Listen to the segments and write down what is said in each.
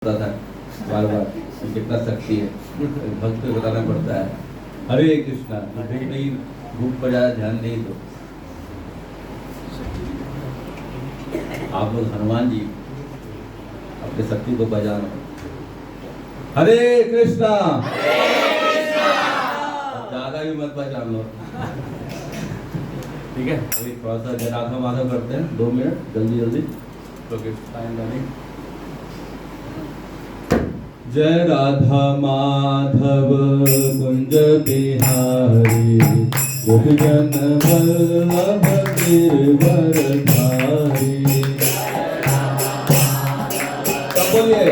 होता था बार बार कि कितना शक्ति है, भक्त को बताना पड़ता है। हरे कृष्णा, भूख नहीं, भूख पर ज़्यादा ध्यान नहीं दो। आप लोग हनुमान जी अपने शक्ति को बजाना। हरे कृष्णा, ज़्यादा भी मत बजान लो, ठीक है। अभी थोड़ा सा राधा माधव करते हैं, 2 मिनट जल्दी जल्दी, ओके टाइम रनिंग। जय राधा माधव कुंज बिहारी, गोपीजन वल्लभ गिरधरधारी। सब बोलिए।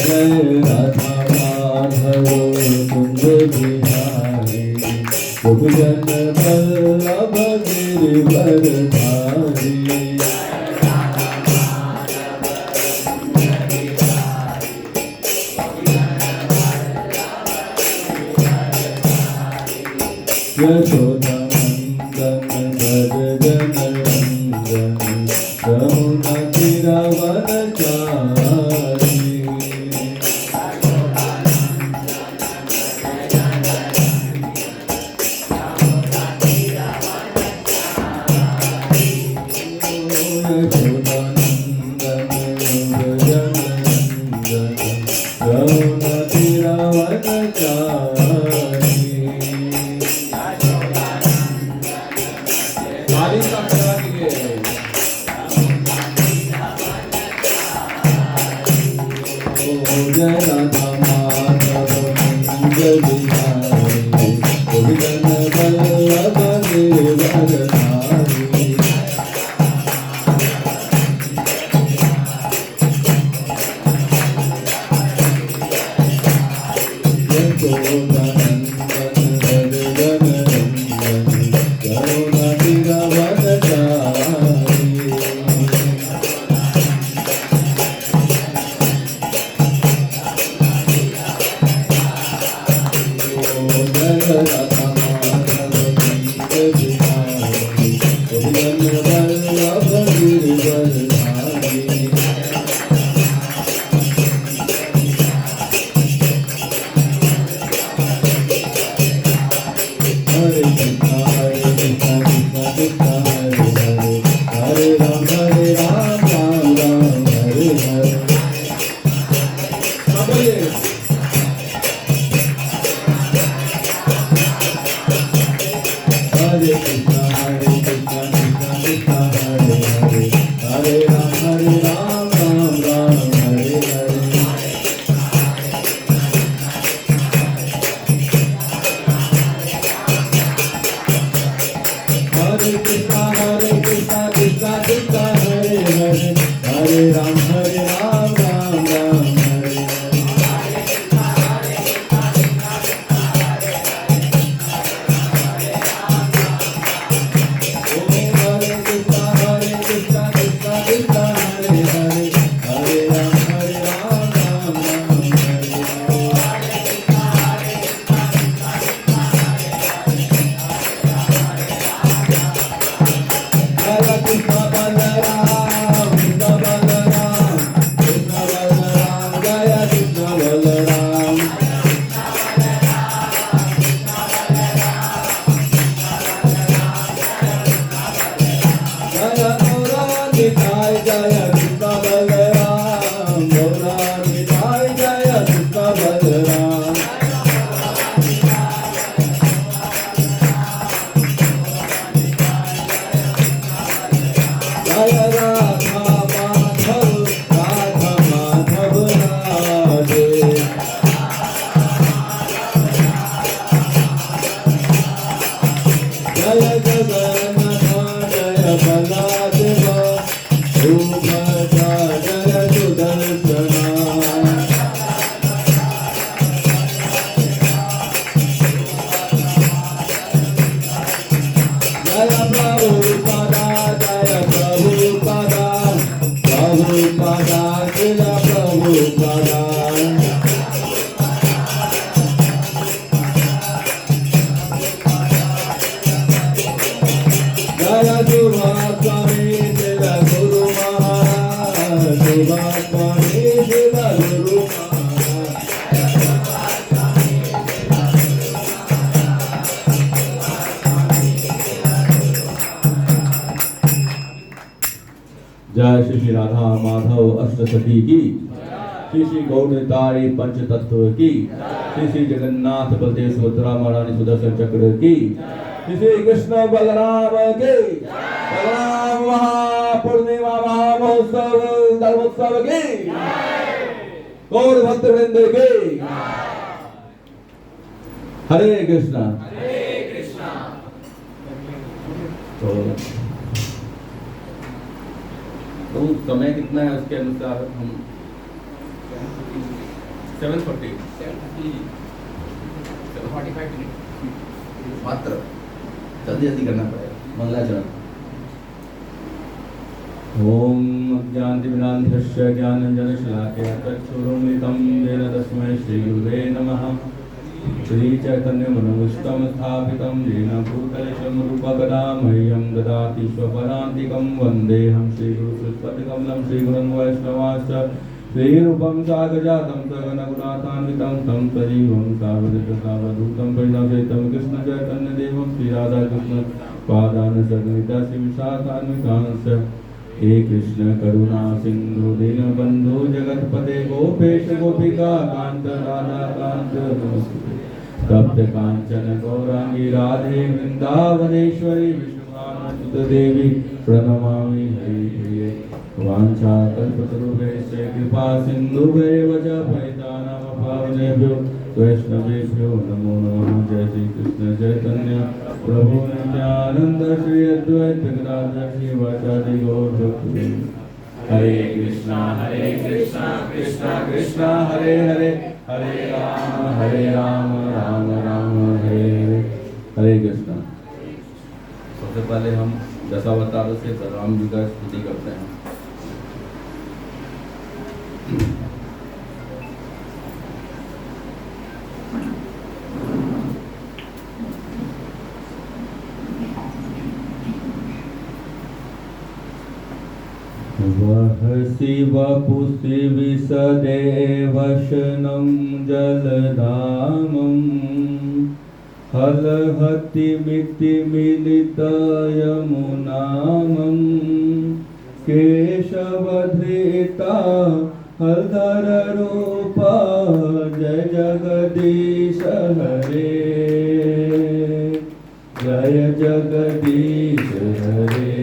जय राधा माधव कुंज बिहारी, गोपीजन वल्लभ गिरधरधारी। यशोदानंदन भज जनरंजन, यमुना तीरवनचारी। जय राधा माधव कुंज बिहारी, गोपीजन वल्लभ गिरधरधारी। यशोदानंदन भज जनरंजन, यमुना तीरवनचारी। जय जय श्री श्री राधा माधव अष्ट सखी की, श्री श्री गौरतारी पंच तत्व की, श्री श्री जगन्नाथ बलदेव सुभद्रा महारानी सुदर्शन चक्र की, श्री श्री कृष्ण बलराम के, बलराम महापूर्णिमा महामहोत्सव धर्मोत्सव की, गौर भक्त वृंद की। हरे कृष्णा। तो समय कितना है उसके अनुसार हम 7:40 मात्र जल्दी जल्दी करना पड़ेगा। मंगलाचरण। ओम अज्ञानतिमिरान्धस्य ज्ञानाञ्जनशलाकया चक्षुरुन्मिलितं येन तस्मै श्रीगुरुवे नमः। श्रीचैतन्यमनोष्टं स्थापितं येन भूतले स्वरूपकदा मह्यं ददाति स्वपदान्तिकं वन्देऽहं श्रीगुरुसरस्वतीकमलं श्रीगुरुं वैष्णवांश्च श्रीरूपं सागजातं सगणगुणान्वितं तं सजीवं सावधूतं परिणमेतं कृष्णचैतन्यदेवं श्रीराधाकृष्ण पादान् सगणिता श्रीविशाखान्वितांश्च। हे कृष्ण करुणा सिंधु दीनबंधु जगतपते गोपेश गोपिका कांत राधा कांत नमस्ते। तप्त कांचन गौरांगी राधे वृंदावनेश्वरी विष्णुमानंद देवी प्रणमामि हरिप्रिये। वाञ्छाकल्पतरुभ्यश्च कृपा सिन्धुभ्यैव च पतितानां पावनेभ्यो वैष्णवेभ्यो नमो नमः। जय श्री कृष्ण चैतन्य प्रभु नित्यानंद श्री अद्वैत गदाधर श्रीवासादि गौर भक्तवृंद। हरे कृष्णा कृष्णा कृष्णा हरे हरे, हरे राम राम राम हरे हरे। हरे कृष्णा। सबसे पहले हम दशावतारों से बलराम जी का स्तुति करते हैं। वह शिव पुष्टि सदेवशनं जलधामं हलहति मिति मिलित यमुनामं केशवधृता हलधर रूपा जय जगदीश हरे, जय जगदीश हरे,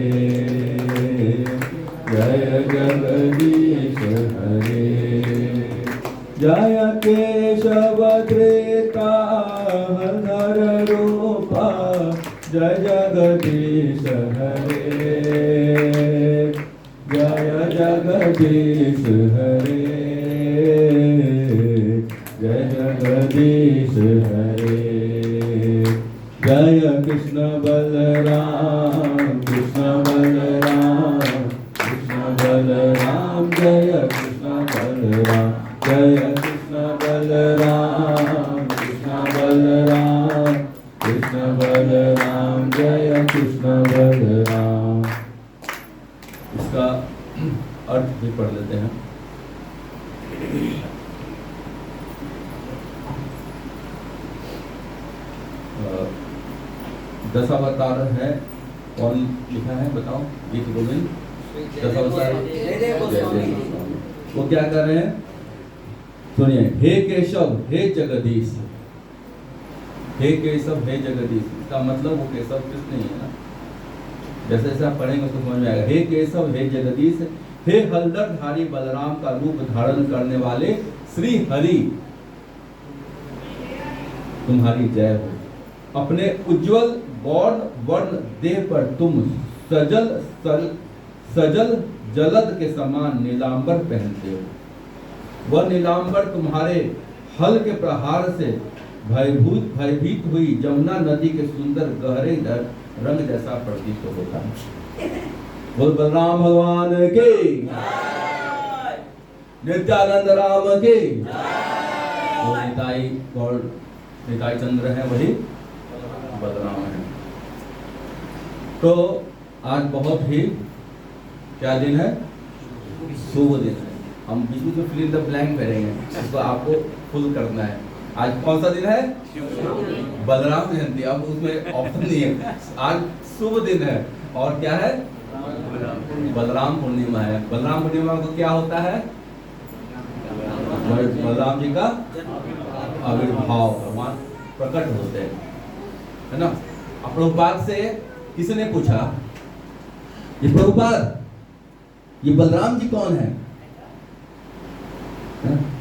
जय जगदीश हरे। जय केशव त्रेता हर रूपा जय जगदीश हरे, जय जगदीश हरे, जय जगदीश हरे। जय कृष्ण बलराम कृष्ण बलराम बलराम, जय कृष्ण बलराम, जय कृष्ण बलराम कृष्ण बलराम, कृष्ण बलराम, जय कृष्ण बलराम। इसका अर्थ भी पढ़ लेते हैं। दशावतार है, कौन लिखा है बताओ? गीत गोविंद दशावतार वो क्या कर रहे हैं? सुनिए। हे केशव हे जगदीश, हे केशव हे जगदीश, इसका मतलब वो केशव कृष्ण ही है ना। जैसे जैसे आप पढ़ेंगे उसको समझ में आएगा। हे केशव हे जगदीश, हे हलधरधारी बलराम का रूप धारण करने वाले श्री हरि, तुम्हारी जय हो। अपने उज्जवल गौर वर्ण देह पर तुम सजल जलद के समान नीलांबर पहनते हो। वह नीलांबर तुम्हारे हल के प्रहार से भयभीत हुई जमुना नदी के सुंदर गहरे रंग जैसा प्रतीत होता है। बोल बलराम भगवान के, नित्यानंद राम के। निताई चंद्र है वही बलराम है। तो आज बहुत ही क्या दिन है? शुभ दिन है। हम बीच में फिल इन द ब्लैंक करेंगे, इसको आपको फुल करना है। आज कौन सा दिन है? बलराम जयंती। अब उसमें ऑप्शन नहीं है। आज शुभ दिन है और क्या है? बलराम पूर्णिमा है। बलराम पूर्णिमा को क्या होता है? बलराम जी का आविर्भाव, भगवान प्रकट होते हैं, है ना। अब प्रभुपाद से किसी ने पूछा, ये प्रभुपाद, ये बलराम जी कौन है?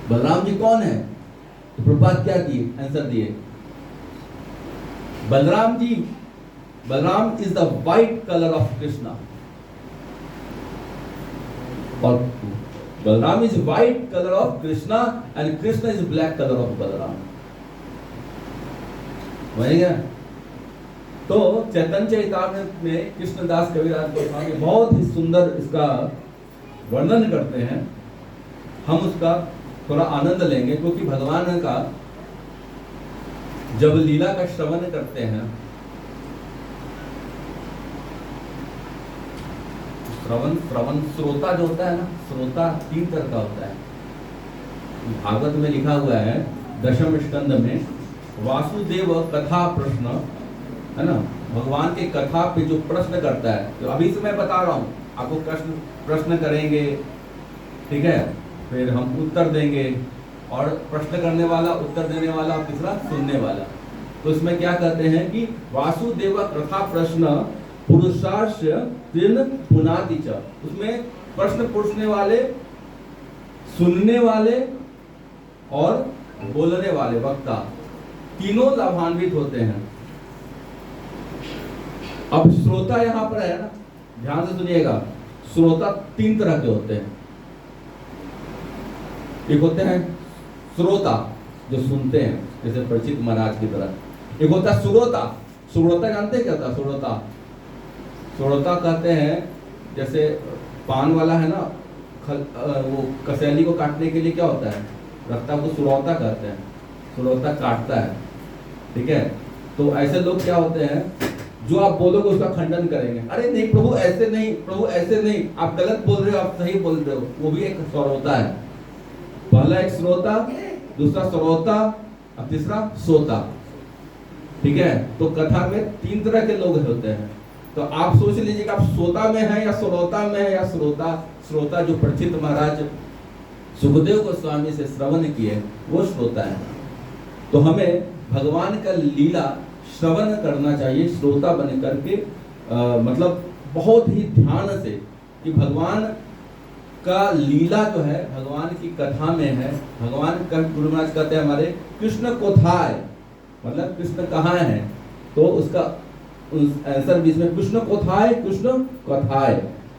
बलराम जी कौन है? तो प्रभुपाद क्या दिए? आंसर दिए, Balram ji, Balram is the white colour of Krishna, और Balram is white colour of Krishna and Krishna is black colour of Balram. वही है। तो चैतन्य चरितामृत में कृष्णदास कविराज गोस्वामी बहुत ही सुंदर इसका वर्णन करते हैं। हम उसका थोड़ा आनंद लेंगे, क्योंकि भगवान का जब लीला का श्रवण करते हैं, श्रवण श्रोता जो होता है ना, श्रोता 3 तरह का होता है। भागवत में लिखा हुआ है दशम स्कंद में, वासुदेव कथा प्रश्न, है ना, भगवान के कथा पे जो प्रश्न करता है, तो अभी से मैं बता रहा हूँ आपको, प्रश्न करेंगे, ठीक है, फिर हम उत्तर देंगे, और प्रश्न करने वाला, उत्तर देने वाला, और तीसरा सुनने वाला। तो इसमें क्या कहते हैं कि वासुदेव कथा प्रश्न पुरुषार्थ तीन पुनाति च, उसमें प्रश्न पूछने वाले, सुनने वाले और बोलने वाले वक्ता तीनों लाभान्वित होते हैं। अब श्रोता यहां पर है ना, ध्यान से सुनिएगा, श्रोता 3 तरह के होते हैं। एक होते हैं श्रोता जो सुनते हैं, जैसे परिचित महाराज की तरह। एक होता है श्रोता। श्रोता जानते हैं क्या होता है? श्रोता, श्रोता कहते हैं जैसे पान वाला है ना, वो कसेली को काटने के लिए क्या होता है, रखता है, उसको श्रोता कहते हैं, श्रोता काटता है, ठीक है। तो ऐसे लोग क्या होते हैं, जो आप बोलोगे उसका खंडन करेंगे, अरे नहीं प्रभु ऐसे नहीं, प्रभु ऐसे नहीं, आप गलत बोल रहे हो, आप सही बोल रहे हो, वो भी एक श्रोता है। पहला एक श्रोता, दूसरा श्रोता, अब तीसरा श्रोता, ठीक है। तो कथा में 3 तरह के लोग होते हैं। तो आप सोच लीजिए कि आप श्रोता में है या श्रोता में है, या श्रोता, श्रोता जो परिचित महाराज सुखदेव गोस्वामी से श्रवण किए वो श्रोता है। तो हमें भगवान का लीला श्रवण करना चाहिए श्रोता बन करके, मतलब बहुत ही ध्यान से, कि भगवान का लीला जो है भगवान की कथा में है। भगवान का गुरु महाराज कहते हैं हमारे, कृष्ण कोथाय, मतलब कृष्ण कहाँ है, तो उसका आंसर भी इसमें, कृष्ण कोथाय, कृष्ण कथाय,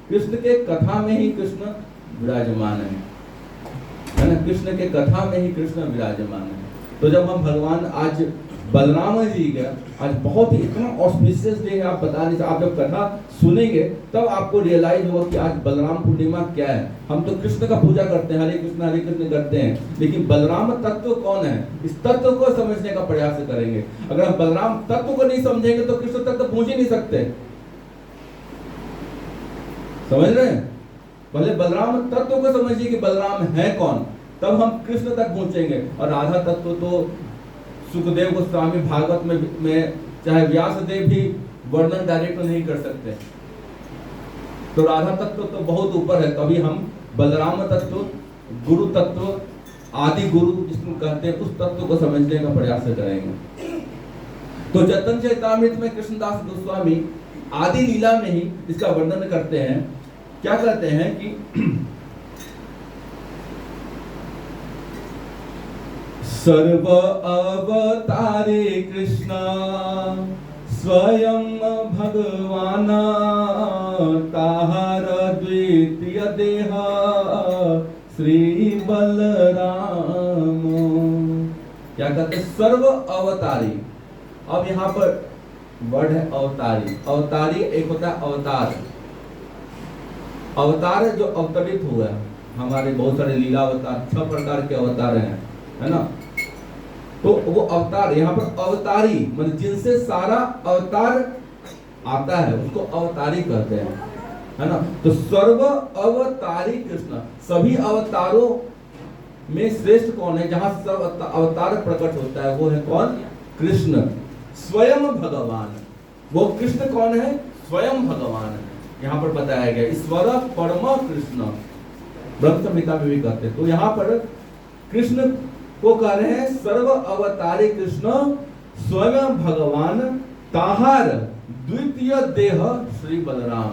कृष्ण के कथा में ही कृष्ण विराजमान है ना, कृष्ण के कथा में ही कृष्ण विराजमान है। तो जब हम भगवान आज बलराम जी का, आज बहुत ही इतना ऑस्पिशियस डे है, आप बता नहीं सकते। आप जब कथा सुनेंगे तब आपको रियलाइज होगा कि आज बलराम पूर्णिमा क्या है। हम तो कृष्ण का पूजा करते हैं, हरे कृष्ण करते हैं, लेकिन बलराम तत्व कौन है, इस तत्व को समझने का प्रयास करेंगे। अगर हम बलराम तत्व को नहीं समझेंगे तो कृष्ण तत्व पहुंच ही नहीं सकते, समझ रहे हैं। पहले बलराम तत्व को समझिए कि बलराम है कौन, तब हम कृष्ण तक पहुंचेंगे। और राधा तत्व तो सुखदेव गोस्वामी भागवत में चाहे व्यास देव भी वर्णन डायरेक्ट नहीं कर सकते। तो राधा तत्व तो बहुत ऊपर है, तभी हम बलराम तत्व, गुरु तत्व, आदि गुरु जिसको कहते हैं, उस तत्व को समझने का प्रयास करेंगे। तो चैतन्य चरितामृत में कृष्णदास गोस्वामी आदि लीला में ही इसका वर्णन करते हैं। क्या कहते हैं कि सर्व अवतारे कृष्ण स्वयं भगवान, ताहार द्वितीय देह श्री बलराम। क्या कहते हैं? सर्व अवतारी। अब यहाँ पर वर्ड है अवतारी। अवतारी एक होता है अवतार, अवतार जो अवतरित हुआ है, हमारे बहुत सारे लीला अवतार, 6 प्रकार के अवतार हैं, है ना। तो वो अवतार, यहाँ पर अवतारी मतलब जिनसे सारा अवतार आता है उसको अवतारी कहते हैं, है ना। तो सर्व अवतारी कृष्ण, सभी अवतारों में श्रेष्ठ कौन है, जहां सब अवतार प्रकट होता है वो है कौन? कृष्ण, स्वयं भगवान। वो कृष्ण कौन है? स्वयं भगवान है। यहाँ पर बताया गया, ईश्वर परम कृष्ण, ब्रह्म संहिता में भी कहते हैं। तो यहाँ पर कृष्ण को कह रहे हैं सर्व अवतारी कृष्ण स्वयं भगवान ताहार द्वितीय देह श्री बलराम।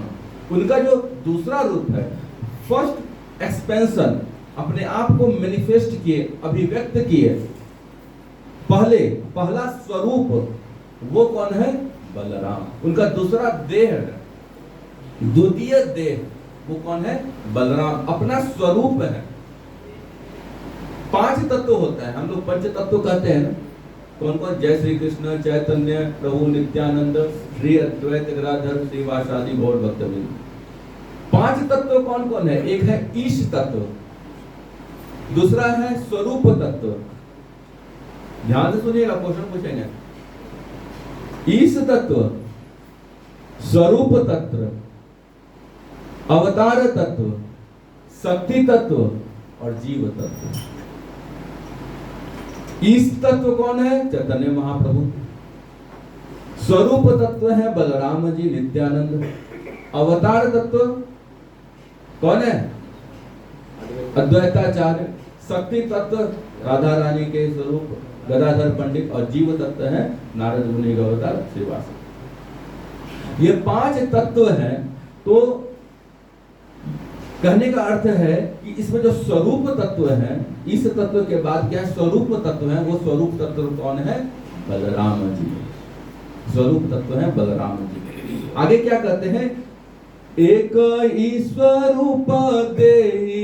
उनका जो दूसरा रूप है, फर्स्ट एक्सपेंशन, अपने आप को मैनिफेस्ट किए, अभिव्यक्त किए, पहला स्वरूप वो कौन है? बलराम। उनका दूसरा देह, द्वितीय देह वो कौन है? बलराम। अपना स्वरूप है। 5 तत्व होता है, हम लोग पंच तत्व कहते हैं ना। कौन कौन? जय श्री कृष्ण चैतन्य प्रभु नित्यानंद श्री अद्वैत गदाधर श्रीवासादि गौर भक्तवृंद। 5 तत्व कौन कौन है? एक है ईश तत्व, दूसरा है स्वरूप तत्व। ध्यान से सुनिएगा, क्वेश्चन पूछेंगे। ईश तत्व, स्वरूप तत्व, अवतार तत्व, शक्ति तत्व और जीव तत्व। ईश तत्व कौन है? चैतन्य महाप्रभु। स्वरूप तत्व है बलराम जी नित्यानंद। अवतार तत्व कौन है? अद्वैताचार्य। शक्ति तत्व राधा रानी के स्वरूप गदाधर पंडित। और जीव तत्व है नारद मुनि अवतार श्रीवास। ये 5 तत्व हैं। तो कहने का अर्थ है कि इसमें जो स्वरूप तत्व है, इस तत्व के बाद क्या स्वरूप तत्व है? वो स्वरूप तत्व कौन है? बलराम जी। स्वरूप तत्व है बलराम जी। आगे क्या कहते हैं? एक ईश्वरूप देहि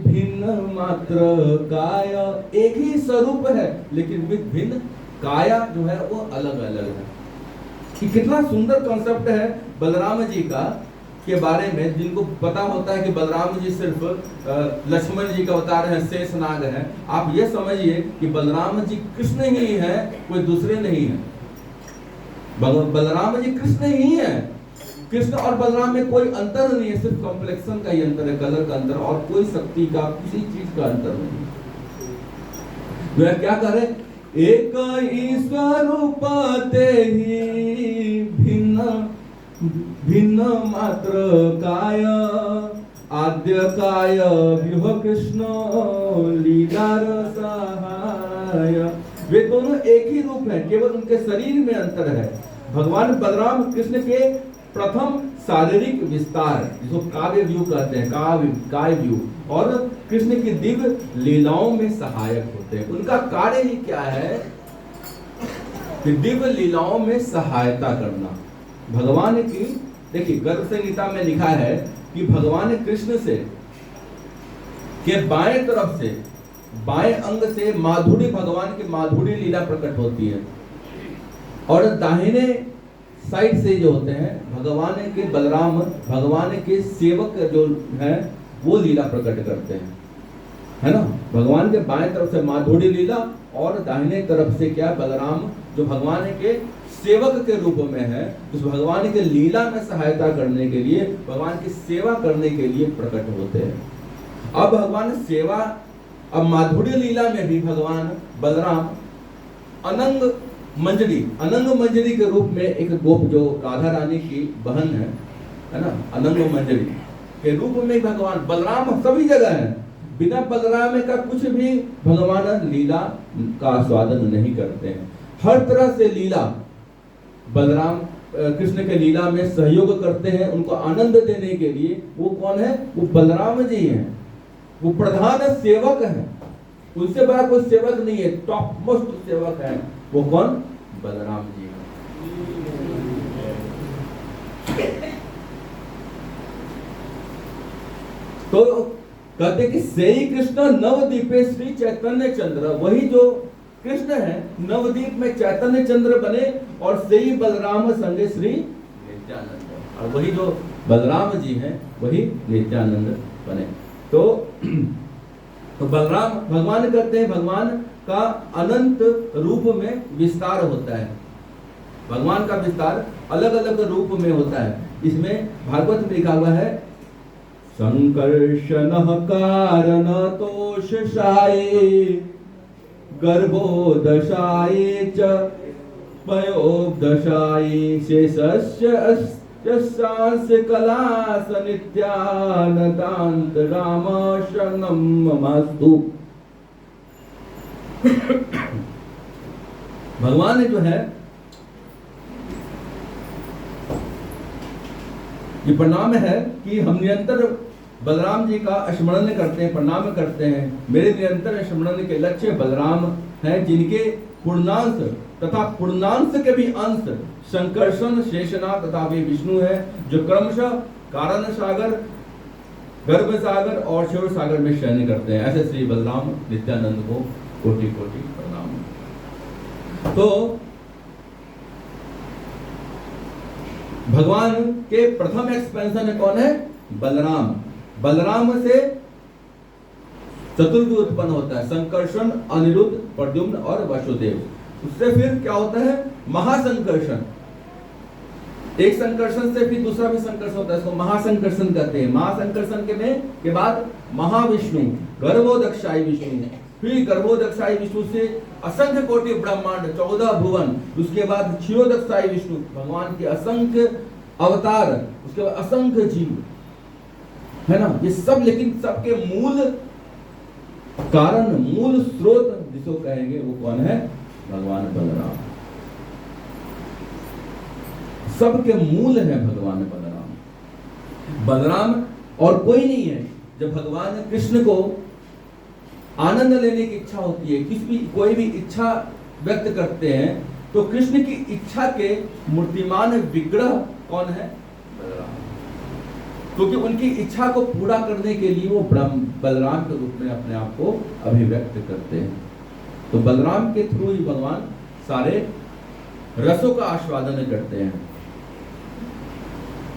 भिन्न मात्र काय। एक ही स्वरूप है लेकिन भिन्न काया जो है वो अलग अलग है। कि कितना सुंदर कॉन्सेप्ट है बलराम जी का के बारे में। जिनको पता होता है कि बलराम जी सिर्फ लक्ष्मण जी का अवतार है, शेषनाग है, आप ये समझिए कि बलराम जी कृष्ण ही है, कोई दूसरे नहीं है। बलराम जी कृष्ण ही है। कृष्ण और बलराम में कोई अंतर नहीं है, सिर्फ कॉम्प्लेक्शन का ही अंतर है, कलर का अंतर, और कोई शक्ति का किसी चीज का अंतर नहीं। वे क्या करे? एक ईश्वरूप देहि भिन्न मात्र काय आद्य काय व्यूह कृष्ण लीला रसहाय। वे दोनों एक ही रूप हैं, केवल उनके शरीर में अंतर है। भगवान बलराम कृष्ण के प्रथम शारीरिक विस्तार, जिसको काव्य व्यू कहते हैं, काव्य व्यू, और कृष्ण की दिव्य लीलाओं में सहायक होते हैं। उनका कार्य ही क्या है? कि दिव्य लीलाओं में सहायता करना। भगवान की, देखिए गर्भ संहिता में लिखा है कि भगवान कृष्ण से के बाएं तरफ से, बाएं अंग से माधुरी, भगवान की माधुरी लीला प्रकट होती है, और दाहिने साइड से जो होते हैं भगवान के बलराम, भगवान के सेवक जो हैं वो लीला प्रकट करते हैं, है ना। भगवान के बाएं तरफ से माधुरी लीला और दाहिने तरफ से क्या? बलराम, जो भगवान के सेवक के रूप में है, उस भगवान के लीला में सहायता करने के लिए, भगवान की सेवा करने के लिए प्रकट होते हैं। अब भगवान सेवा, अब माधुरी लीला में भी भगवान बलराम अनंग मंजरी के रूप में, एक गोप जो राधा रानी की बहन है ना, अनंग मंजरी के रूप में भगवान बलराम सभी जगह है। बिना बलराम का कुछ भी भगवान लीला का आस्वादन नहीं करते हैं। हर तरह से लीला बलराम कृष्ण के लीला में सहयोग करते हैं, उनको आनंद देने के लिए। वो कौन है? वो बलराम जी हैं। वो प्रधान सेवक हैं, उनसे बड़ा कोई सेवक नहीं है। टॉप मोस्ट सेवक है वो कौन? बलराम जी। तो कहते कि सेई कृष्ण नवदीपे श्री चैतन्य चंद्र, वही जो कृष्ण है नवदीप में चैतन्य चंद्र बने, और सेई बलराम संगे श्री नित्यानंद, और वही जो बलराम जी हैं वही नित्यानंद बने। तो बलराम भगवान कहते हैं, भगवान का अनंत रूप में विस्तार होता है। भगवान का विस्तार अलग अलग रूप में होता है। इसमें भागवत में लिखा हुआ है, संकर्षण कारण तोषाये गर्भोदशाये च पयोदशाये शेषस्य यस्यास्य कलास नित्यानदान्त राम शरणं ममास्तु। भगवान ने जो है ये प्रणाम है कि हम निरंतर बलराम जी का स्मरण करते हैं, प्रणाम करते हैं। मेरे निरंतर स्मरण के लक्ष्य बलराम हैं, जिनके पूर्णांश तथा पूर्णांश के भी अंश संकर्षण, शेषनाग तथा वे विष्णु है, जो क्रमशः कारण सागर, गर्भ सागर और शिव सागर में शयन करते हैं। ऐसे श्री बलराम नित्यानंद को कोटि कोटि प्रणाम। तो भगवान के प्रथम एक्सपेंशन कौन है? बलराम। बलराम से चतुर्थ उत्पन्न होता है, संकर्षण, अनिरुद्ध, प्रद्युम्न और वसुदेव। उससे फिर क्या होता है? महासंकर्षण। एक संकर्षण से फिर दूसरा भी संकर्षण होता है, इसको महासंकर्षण कहते हैं। महासंकर्षण के बाद महाविष्णु, गर्भोदक्षाई विष्णु, फिर गर्भोदक्षाई विष्णु से असंख्य कोटि ब्रह्मांड, 14 भुवन, उसके बाद क्षीरोदक्षाई विष्णु, भगवान के असंख्य अवतार, उसके बाद असंख्य जीव, है ना। ये सब, लेकिन सबके मूल कारण, मूल स्रोत जिसको कहेंगे वो कौन है? भगवान बलराम। सबके मूल है भगवान बलराम। बलराम और कोई नहीं है। जब भगवान कृष्ण को आनंद लेने की इच्छा होती है, कोई भी इच्छा व्यक्त करते हैं, तो कृष्ण की इच्छा के मूर्तिमान विग्रह कौन है? बलराम। क्योंकि उनकी इच्छा को पूरा करने के लिए वो बलराम के रूप में अपने आप को अभिव्यक्त करते हैं। तो बलराम के थ्रू ही भगवान सारे रसों का आस्वादन करते हैं।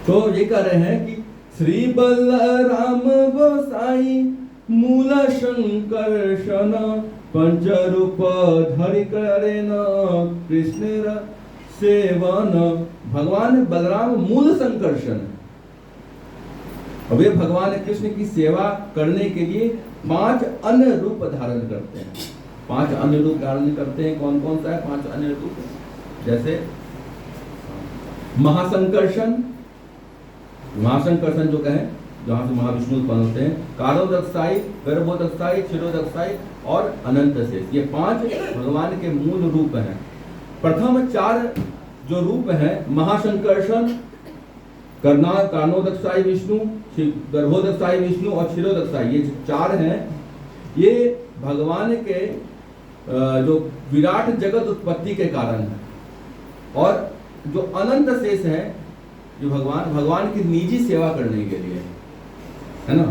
तो ये कह रहे हैं कि श्री बलराम गोसाई मूल संकर्षण पंचरूप धरि करेन कृष्ण सेवन। भगवान बलराम मूल संकर्षण, और वे भगवान कृष्ण की सेवा करने के लिए 5 अन्य रूप धारण करते हैं। 5 अन्य रूप धारण करते हैं। कौन कौन सा है 5 अन्य रूप? जैसे महासंकर्षण, महासंकर्षण जो कहें, जहां से महाविष्णु उत्पन्न होते हैं, कारोदक्षाई, गर्भोदक्षाई, क्षीरोदक्षाई और अनंत शेष। ये 5 भगवान के मूल रूप हैं। प्रथम 4 जो रूप हैं, महासंकर्षण, कारणोदक्षाई विष्णु, गर्भोदक्षाई विष्णु और क्षीरोदक्षाई, ये 4 हैं। ये भगवान के जो विराट जगत उत्पत्ति के कारण है। और जो अनंत शेष है, जो भगवान की निजी सेवा करने के लिए, है ना।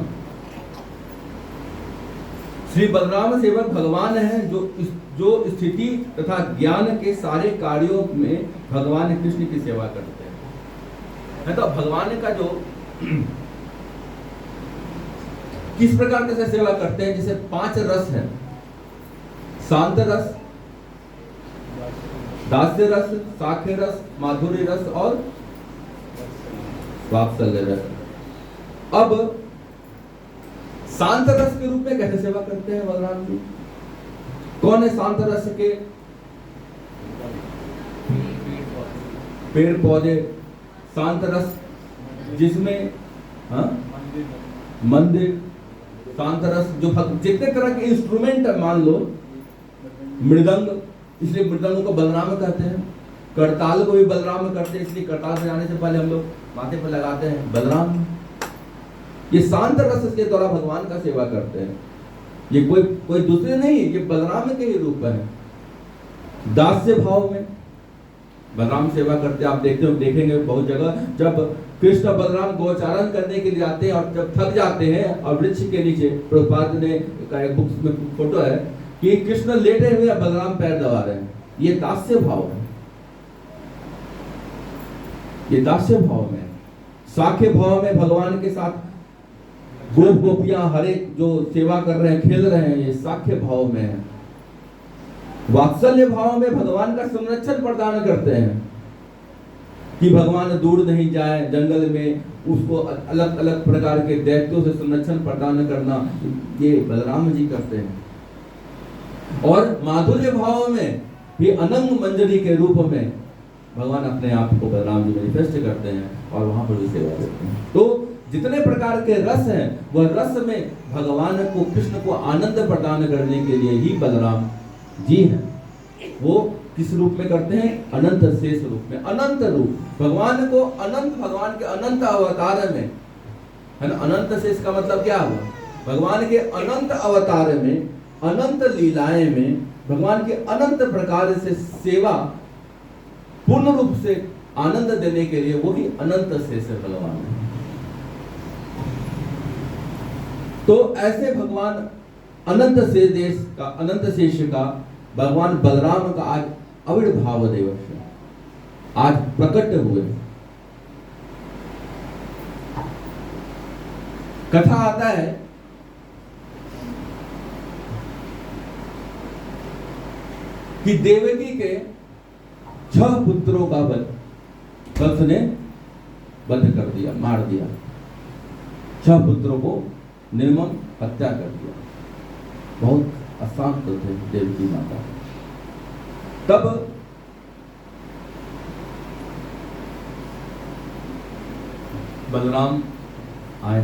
श्री बलराम सेवक भगवान है, जो स्थिति तथा ज्ञान के सारे कार्यों में भगवान कृष्ण की सेवा करते हैं। तो भगवान का जो किस प्रकार से सेवा करते हैं? जैसे 5 रस है, शांत रस, दास्य रस, साख्य रस, माधुर्य रस और वात्सल्य रस। अब शांत रस के रूप में कैसे सेवा करते हैं बलराम जी? कौन है शांत रस के? पेड़ पौधे, शांत रस जिसमें मंदिर, शांत रस जो जितने तरह के इंस्ट्रूमेंट है, मान लो मृदंग, इसलिए मृदंग को बलराम कहते हैं। करताल को भी बलराम करते हैं, इसलिए करताल बजाने से पहले हम लोग माथे पर लगाते हैं बलराम। ये शांत रस के द्वारा भगवान का सेवा करते हैं। ये कोई दूसरे नहीं, ये बलराम के ही रूप है। दास्य भाव में बलराम सेवा करते हैं। आप देखेंगे बहुत जगह, जब कृष्ण बलराम गोचारण करने के लिए जाते हैं और जब थक जाते हैं और वृक्ष के नीचे, प्रभुपाद ने एक बुक में फोटो है कि कृष्ण लेटे हुए बलराम पैर दबा रहे हैं। ये दास्य भाव है, ये दास्य भाव में। साख्य भाव में भगवान के साथ गोप गोपियां हरे जो सेवा कर रहे हैं, खेल रहे हैं, ये साख्य भाव में है। वात्सल्य भाव में भगवान का संरक्षण प्रदान करते हैं कि भगवान दूर नहीं जाए जंगल में, उसको अलग अलग प्रकार के दैत्यों से संरक्षण प्रदान करना, ये बलराम जी करते हैं। और माधुर्य भाव में भी अनंग मंजरी के रूप में भगवान अपने आप को बलराम जी मैनिफेस्ट करते हैं और वहां पर भी सेवा करते हैं। तो जितने प्रकार के रस हैं वह रस में भगवान को, कृष्ण को आनंद प्रदान करने के लिए ही बलराम जी हैं। वो किस रूप में करते हैं? अनंत शेष रूप में, अनंत रूप भगवान को, अनंत भगवान के अनंत अवतार में, है ना। अनंत शेष का मतलब क्या हुआ? भगवान के अनंत अवतार में, अनंत लीलाएं में, भगवान के अनंत प्रकार से सेवा पूर्ण रूप से आनंद देने के लिए वही अनंत शेष भगवान है। तो ऐसे भगवान अनंत शेष देश का, अनंत शेष का भगवान बलराम का आज आविर्भाव दिवस है, आज प्रकट हुए। कथा आता है कि देवकी के 6 पुत्रों का कंस ने वध कर दिया, मार दिया। 6 पुत्रों को निर्मम हत्या कर दिया। बहुत अशांत थे देवकी माता। तब बलराम आए।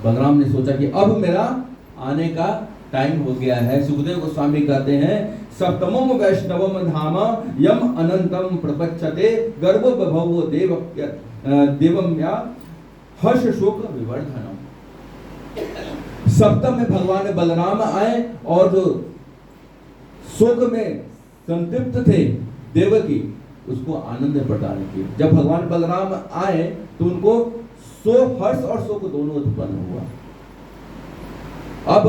बलराम ने सोचा कि अब मेरा आने का टाइम हो गया है। सुखदेव गोस्वामी कहते हैं, सप्तमम वैष्णवम धाम यम अनंतम प्रपच्यते गर्भ बभवो देवम्या हर्ष शोक विवर्धनम। सप्तम में भगवान बलराम आए और जो शोक में संतृप्त थे देवकी, उसको आनंद प्रदान किया। जब भगवान बलराम आए तो उनको हर्ष और शोक दोनों उत्पन्न हुआ। अब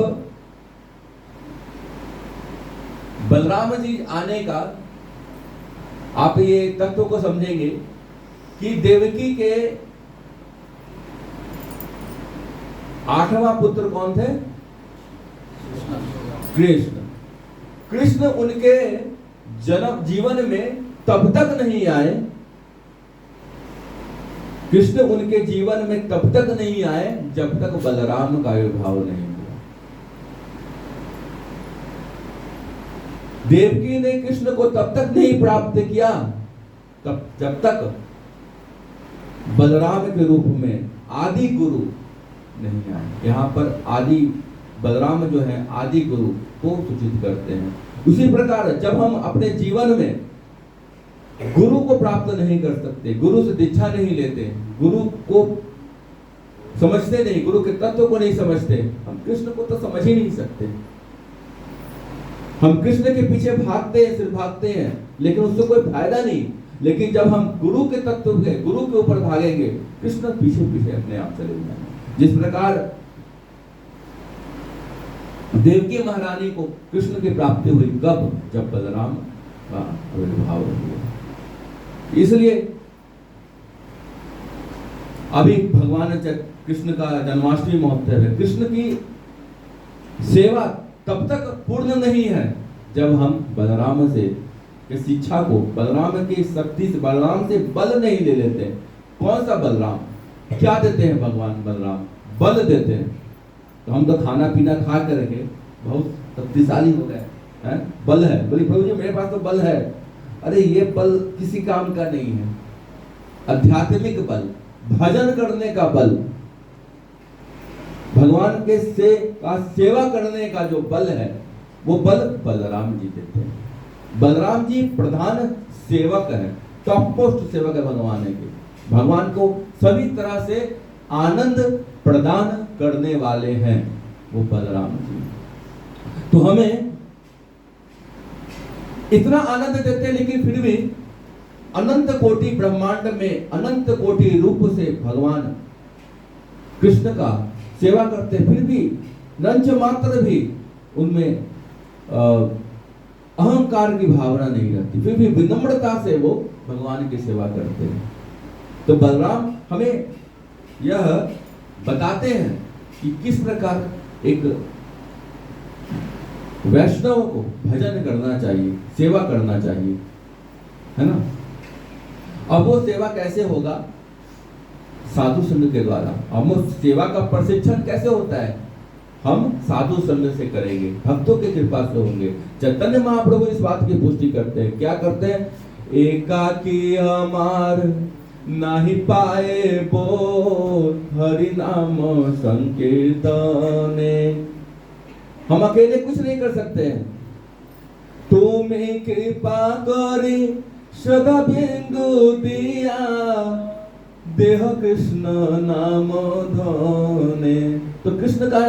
बलराम जी आने का आप ये तत्व को समझेंगे कि देवकी के 8वां पुत्र कौन थे? कृष्ण। कृष्ण उनके जन्म जीवन में तब तक नहीं आए, कृष्ण उनके जीवन में तब तक नहीं आए जब तक बलराम का आविर्भाव नहीं हुआ। देवकी ने कृष्ण को तब तक नहीं प्राप्त किया तब जब तक बलराम के रूप में आदि गुरु नहीं आए। यहाँ पर आदि बलराम जो है आदि गुरु को सूचित करते हैं। उसी प्रकार जब हम अपने जीवन में गुरु को प्राप्त नहीं कर सकते, गुरु से दीक्षा नहीं लेते, गुरु को समझते नहीं, गुरु के तत्व को नहीं समझते, हम कृष्ण को तो समझ ही नहीं सकते। हम कृष्ण के पीछे भागते हैं, सिर्फ भागते हैं, लेकिन उससे कोई फायदा नहीं। लेकिन जब हम गुरु के तत्व के, गुरु के ऊपर भागेंगे, कृष्ण पीछे पीछे अपने आप चले जाएंगे। जिस प्रकार देवकी महारानी को कृष्ण की प्राप्ति हुई, कब? जब बलराम का आविर्भाव हुआ। इसलिए अभी भगवान कृष्ण का जन्माष्टमी महोत्सव है। कृष्ण की सेवा तब तक पूर्ण नहीं है जब हम बलराम से की शिक्षा को, बलराम की शक्ति से, बलराम से बल नहीं ले लेते। कौन सा बलराम? क्या देते हैं भगवान बलराम? बल देते हैं। तो हम तो खाना पीना खा करके बहुत शक्तिशाली हो गए हैं, बल है, बोले प्रभु जी मेरे पास तो बल है। अरे ये बल किसी काम का नहीं है। आध्यात्मिक बल, भजन करने का बल, भगवान के सेवा करने का जो बल है, वो बल बलराम जी देते हैं। बलराम जी प्रधान सेवक है, टॉप मोस्ट सेवक है भगवान के। भगवान को सभी तरह से आनंद प्रदान करने वाले हैं वो बलराम जी। तो हमें इतना आनंद देते हैं, लेकिन फिर भी अनंत कोटि ब्रह्मांड में अनंत कोटि रूप से भगवान कृष्ण का सेवा करते हैं, फिर भी नंच मात्र भी उनमें अहंकार की भावना नहीं रहती, फिर भी विनम्रता से वो भगवान की सेवा करते हैं। तो बलराम हमें यह बताते हैं कि किस प्रकार एक वैष्णव को भजन करना चाहिए, सेवा करना चाहिए, है ना। अब वो सेवा कैसे होगा? साधु संग के द्वारा। हम सेवा का प्रशिक्षण कैसे होता है? हम साधु संग से करेंगे, भक्तों की कृपा से होंगे। चैतन्य महाप्रभु इस बात की पुष्टि करते हैं। क्या करते हैं एकाकी हमार नाही पाए बोध हरि नाम संकीर्तने। हम अकेले कुछ नहीं कर सकते हैं। तुम्हें कृपा करी सदा बिंदु दिया देह कृष्ण नाम धने। तो कृष्ण का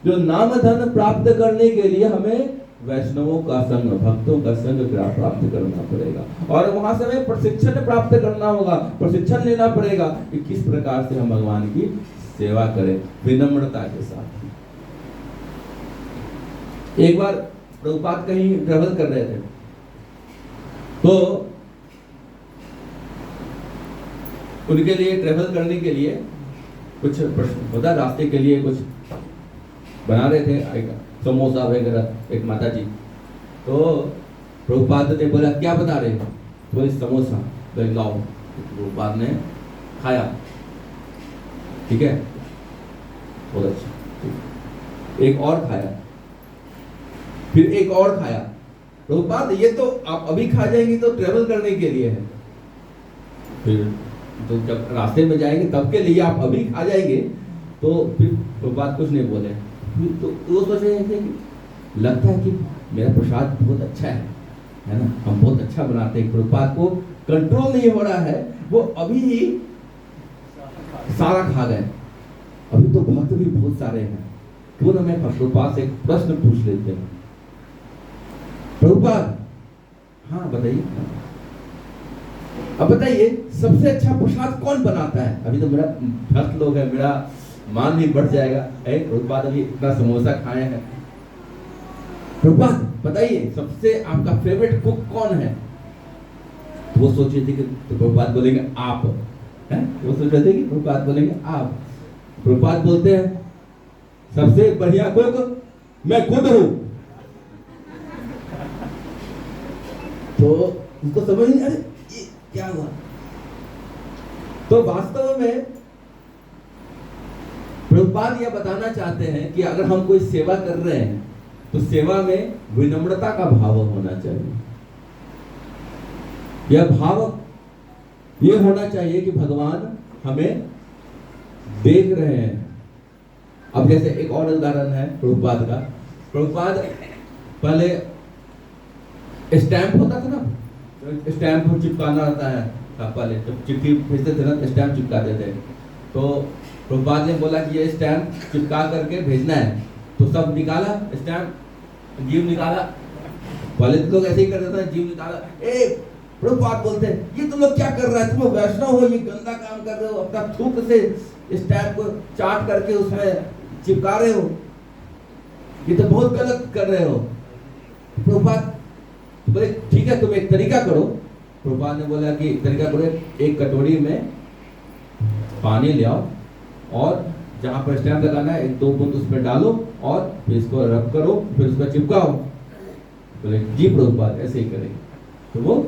जो नाम धन प्राप्त करने के लिए हमें वैष्णवों का संग, भक्तों का संग प्राप्त करना पड़ेगा, और वहां से हमें प्रशिक्षण प्राप्त करना होगा, प्रशिक्षण लेना पड़ेगा कि किस प्रकार से हम भगवान की सेवा करें विनम्रता के साथ। एक बार प्रभुपाद कहीं ट्रेवल कर रहे थे, तो उनके लिए ट्रेवल करने के लिए कुछ प्रश्न होता, रास्ते के लिए कुछ बना रहे थे, समोसा वगैरह एक माता जी। तो प्रभुपाद ने बोला क्या बना रहे हो? बोले समोसा। तो लाओ, प्रभुपाद ने खाया, ठीक है, बहुत अच्छा। एक और खाया, फिर एक और खाया। प्रभुपाद ये तो आप अभी खा जाएंगे तो ट्रेवल करने के लिए है, फिर तो जब रास्ते में जाएंगे तब के लिए आप अभी खा जाएंगे। तो फिर प्रभुपाद कुछ नहीं बोले। तो वो सोच रहे थे कि लगता है कि मेरा प्रसाद बहुत अच्छा है ना, हम बहुत अच्छा बनाते हैं। प्रभुपाद को कंट्रोल नहीं हो रहा है, वो अभी ही सारा खा गए। अभी तो भक्त भी बहुत सारे हैं, क्यों ना मैं प्रभुपाद से एक प्रश्न पूछ लेते हैं। प्रभुपाद, हाँ बताइए, अब बताइए सबसे अच्छा प्रसाद कौन बनाता है? अभी तो मेरा भक्त लोग है, मेरा मान भी बढ़ जाएगा। प्रभुपाद अभी इतना समोसा खाए हैं। प्रभुपाद बताइए सबसे आपका फेवरेट कुक कौन है? तो वो सोच रहे थे कि तो प्रभुपाद बोलेंगे आप हैं, वो सोच रहे थे कि प्रभुपाद बोलेंगे आप। प्रभुपाद बोलते हैं सबसे बढ़िया कुक मैं खुद हूं। तो उसको समझ नहीं, अरे ये क्या हुआ? तो वास्तव में प्रभुपाद यह बताना चाहते हैं कि अगर हम कोई सेवा कर रहे हैं तो सेवा में विनम्रता का भाव होना चाहिए। यह भाव यह होना चाहिए कि भगवान हमें देख रहे हैं। अब जैसे एक और उदाहरण है प्रभुपाद का। प्रभुपाद पहले स्टैंप होता था ना, स्टैंप चिपकाना रहता है, पहले जब चिट्ठी भेजते थे ना स्टैंप चिपकाते थे। तो प्रभुपाद ने बोला कि ये स्टैंप चिपका करके भेजना है, तो सब निकाला स्टैंप, जीव निकाला। पहले तो लोग ऐसे ही करते थे, जीव निकाला। प्रभुपाद बोलते हैं ये तुम लोग क्या कर रहा है? तुम वैष्णव हो, ये गंदा काम कर रहे हो, अपना थूक से स्टैंप को चाट करके उसमें चिपका रहे हो, ये तो बहुत गलत कर रहे हो। प्रभुपाद बोले ठीक है तुम एक तरीका करो। प्रभुपाद ने बोला कि तरीका करो, एक कटोरी में पानी ले आओ और जहां पर स्टैंप लगाना है 1-2 बूंद उसमें डालो और फिर इसको रब करो, फिर उसको चिपकाओ। बोले जी प्रभुपाद ऐसे ही करेंगे। तो वो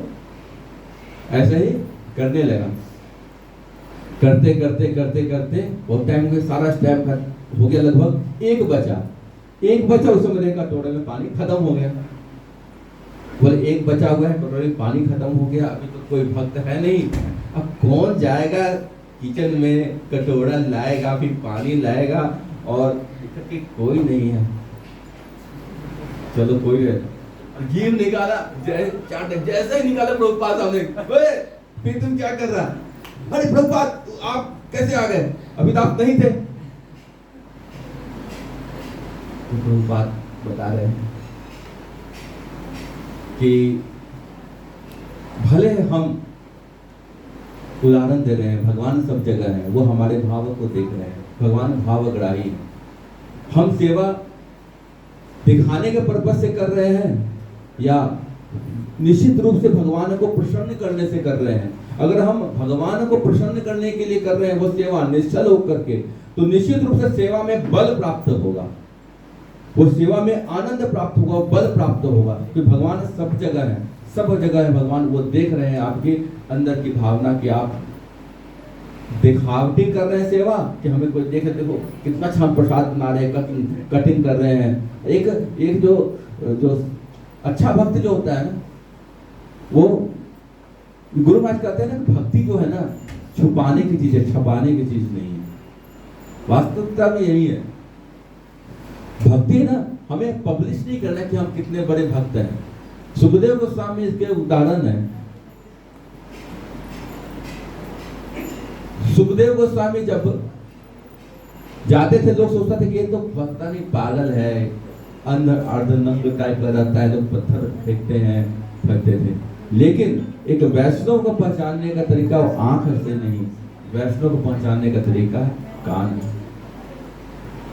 ऐसे ही करने लगा। करते करते करते करते बहुत टाइम में सारा स्टैंप हो गया, लगभग एक बचा उस समय कटोरे में पानी खत्म हो गया। बोले एक बचा हुआ है, कटोरे में पानी खत्म हो गया, अभी तो कोई भक्त है नहीं, अब कौन जाएगा किचन में कटोरा लाएगा फिर पानी लाएगा, और कि कोई नहीं है। चलो कोई है, जीव निकाला, जैसे ही निकाला प्रभुपाद सामने, फिर तुम क्या कर रहा? अरे प्रभुपाद आप कैसे आ गए? अभी तो आप नहीं थे। प्रभुपाद बता रहे हैं कि भले हम उदाहरण दे रहे हैं, भगवान सब जगह है, वो हमारे भाव को देख रहे हैं, भगवान भावग्राही है। हम सेवा दिखाने के पर्पस से कर रहे हैं या निश्चित रूप से भगवान को प्रसन्न करने से कर रहे हैं। अगर हम भगवान को प्रसन्न करने के लिए कर रहे हैं वो सेवा निश्चल होकर के, तो निश्चित रूप से सेवा में बल प्राप्त होगा, वो सेवा में आनंद प्राप्त होगा, बल प्राप्त होगा, क्योंकि भगवान सब जगह है, सब जगह है भगवान। वो देख रहे हैं आपके अंदर की भावना की आप दिखावटी कर रहे हैं सेवा, कि हमें कोई देखे देखो कितना अच्छा प्रसाद बना रहे हैं, कटिंग कर रहे हैं। एक जो अच्छा भक्त जो होता है ना, वो गुरु महाराज कहते हैं ना कि भक्ति जो है ना छुपाने की चीज है, छपाने की चीज नहीं है। वास्तविकता में यही है, भक्ति है ना हमें पब्लिश नहीं करना कि हम कितने बड़े भक्त हैं। सुखदेव गोस्वामी इसके उदाहरण है। सुखदेव गोस्वामी जब जाते थे लोग सोचते थे कि ये तो पता नहीं पागल है, अंदर अर्धनंग टाइप का रहता है, लोग पत्थर फेंकते हैं, फेंकते थे। लेकिन एक वैष्णव को पहचानने का तरीका वो आंख से नहीं, वैष्णव को पहचानने का तरीका कान है।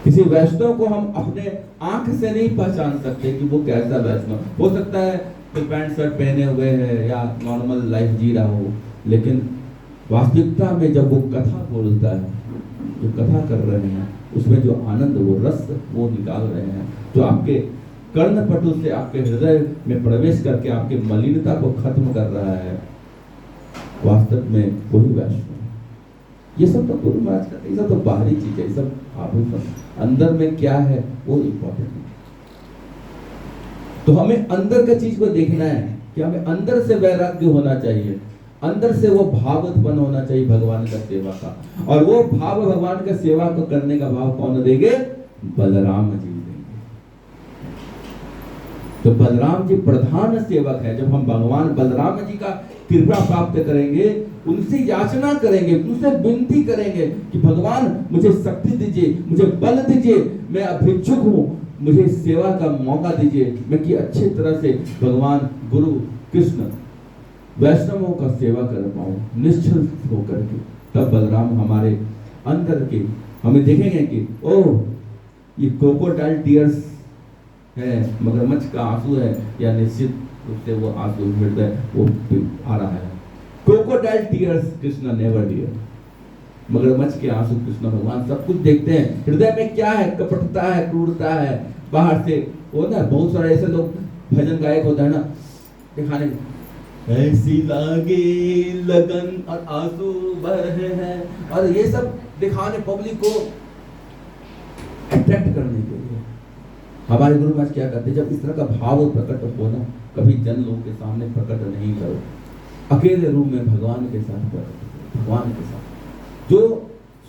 किसी वैष्णव को हम अपने आंख से नहीं पहचान सकते कि वो कैसा वैष्णव हो सकता है। तो पैंट शर्ट पहने हुए है या नॉर्मल लाइफ जी रहा हो, लेकिन वास्तविकता में जब वो कथा बोलता है, जो कथा कर रहे हैं, उसमें जो आनंद, वो रस वो निकाल रहे हैं, जो आपके कर्णपटु से आपके हृदय में प्रवेश करके आपके मलिनता को खत्म कर रहा है, वास्तव में वही वैष्णव। ये सब तो गुरु महाराज का, ये सब तो बाहरी चीज है, ये सब आभूषण। अंदर में क्या है वो इम्पोर्टेंट है। तो हमें अंदर का चीज को देखना है कि हमें अंदर से वैराग्य होना चाहिए, अंदर से वो भावत्पन होना चाहिए भगवान का सेवा का। और वो भाव भगवान का सेवा को करने का भाव कौन देंगे? बलराम जी देंगे। तो बलराम जी प्रधान सेवक है। जब हम भगवान बलराम जी का कृपा प्राप्त करेंगे, उनसे याचना करेंगे, उनसे विनती करेंगे कि भगवान मुझे शक्ति दीजिए, मुझे बल दीजिए, मैं अभिच्छुक हूँ, मुझे सेवा का मौका दीजिए, मैं कि अच्छी तरह से भगवान गुरु कृष्ण वैष्णवों का सेवा कर पाऊं निश्चल होकर के। तब बलराम हमारे अंदर के हमें देखेंगे कि ओह ये क्रोकोडाइल टीयर्स है, मगरमच्छ का आंसू है, या निश्चित रूप से वो आंसू हृदय वो आ रहा है। Crocodile tears Krishna never dear, मगरमच्छ के आंसू कृष्ण भगवान सब कुछ देखते हैं। हृदय में क्या है? कपटता है, क्रूरता है। बाहर से वो ना बहुत सारे ऐसे लोग भजन गायक होता है ना, दिखाने ऐसी लागे लगन और आंसू बह रहे हैं, और ये सब दिखाने पब्लिक को अट्रैक्ट करने के लिए। हमारे गुरु महाराज क्या करते, जब इस तरह का भाव प्रकट हो ना, कभी जन लोग के सामने प्रकट नहीं करो, अकेले रूप में भगवान के साथ प्रकट, भगवान के साथ। जो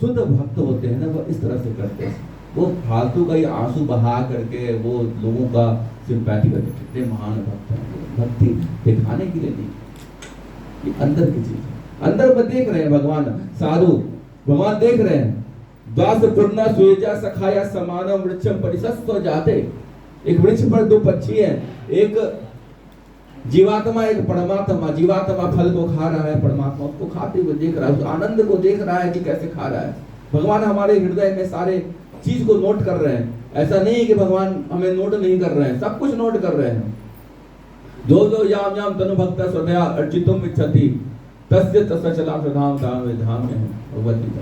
शुद्ध भक्त होते हैं ना, वो इस तरह से करते हैं। वो फालतू का ही आंसू बहा करके वो लोगों का सिंपैथी करते, कितने महान भक्त हैं। भक्ति दिखाने के लिए नहीं, ये अंदर की चीज है। अंदर में देख रहे हैं भगवान, साधु भगवान देख रहे हैं। दास पूर्णा सुएजा सखाया समानम वृक्षम परिशस्व जाते। एक वृक्ष पर दो पक्षी हैं, एक जीवात्मा, एक परमात्मा। जीवात्मा फल को खा रहा है, परमात्मा उसको खाते हुए देख रहा है, उस आनंद को देख रहा है कि कैसे खा रहा है। भगवान हमारे हृदय में सारे चीज को नोट कर रहे हैं। ऐसा नहीं है कि भगवान हमें नोट नहीं कर रहे हैं, सब कुछ नोट कर रहे हैं। जो जो याम याम तनु भक्ता स्वदया अर्चितुम इच्छति तस्य तस्य चला प्रधान धाम में धाम में है भगवत गीता।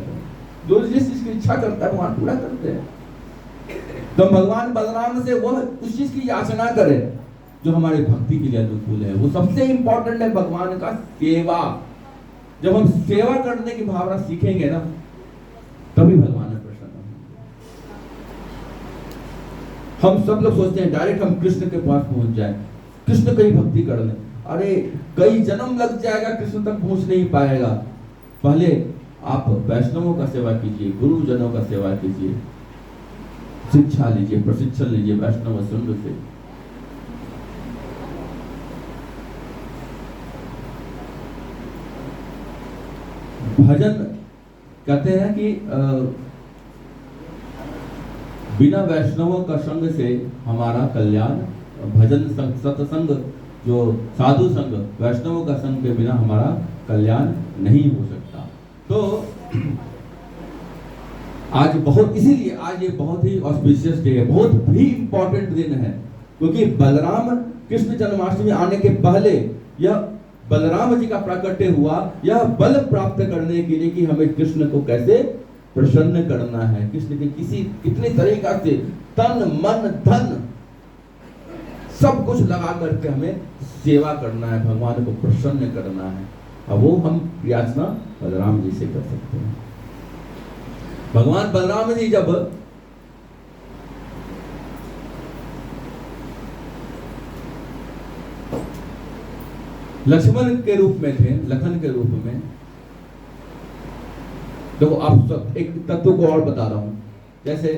जो जिस चीज की इच्छा करता है भगवान पूरा करते हैं। तो भगवान बलराम से वह उस चीज की याचना करे जो हमारी भक्ति के लिए अनुकूल है। वो सबसे इंपॉर्टेंट है भगवान का सेवा। जब हम सेवा करने की भावना सीखेंगे ना, तभी भगवान प्रसन्न होंगे। हम सब लोग सोचते हैं डायरेक्ट हम कृष्ण के पास पहुंच जाए, कृष्ण की भक्ति कर ले। अरे कई जन्म लग जाएगा, कृष्ण तक पहुंच नहीं पाएगा। पहले आप वैष्णवों का सेवा कीजिए, गुरुजनों का सेवा कीजिए, शिक्षा लीजिए, प्रशिक्षण लीजिए वैष्णव संघ से। भजन कहते हैं कि बिना वैष्णवों का संग से हमारा कल्याण, भजन संग, सत्संग, जो साधु संग, वैष्णवों का संग के बिना हमारा कल्याण नहीं हो सकता। तो आज बहुत, इसीलिए आज ये बहुत ही ऑस्पिशियस डे है, बहुत भी इंपॉर्टेंट दिन है, क्योंकि बलराम कृष्ण जन्माष्टमी आने के पहले यह बलराम जी का प्राकट्य हुआ, यह बल प्राप्त करने के लिए कि हमें कृष्ण को कैसे प्रसन्न करना है। कृष्ण के कितने तरीका से तन मन धन सब कुछ लगा करके हमें सेवा करना है, भगवान को प्रसन्न करना है। अब वो हम याचना बलराम जी से कर सकते हैं। भगवान बलराम जी जब लक्ष्मण के रूप में थे, लखन के रूप में। देखो आप सब एक तत्व को और बता रहा हूं, जैसे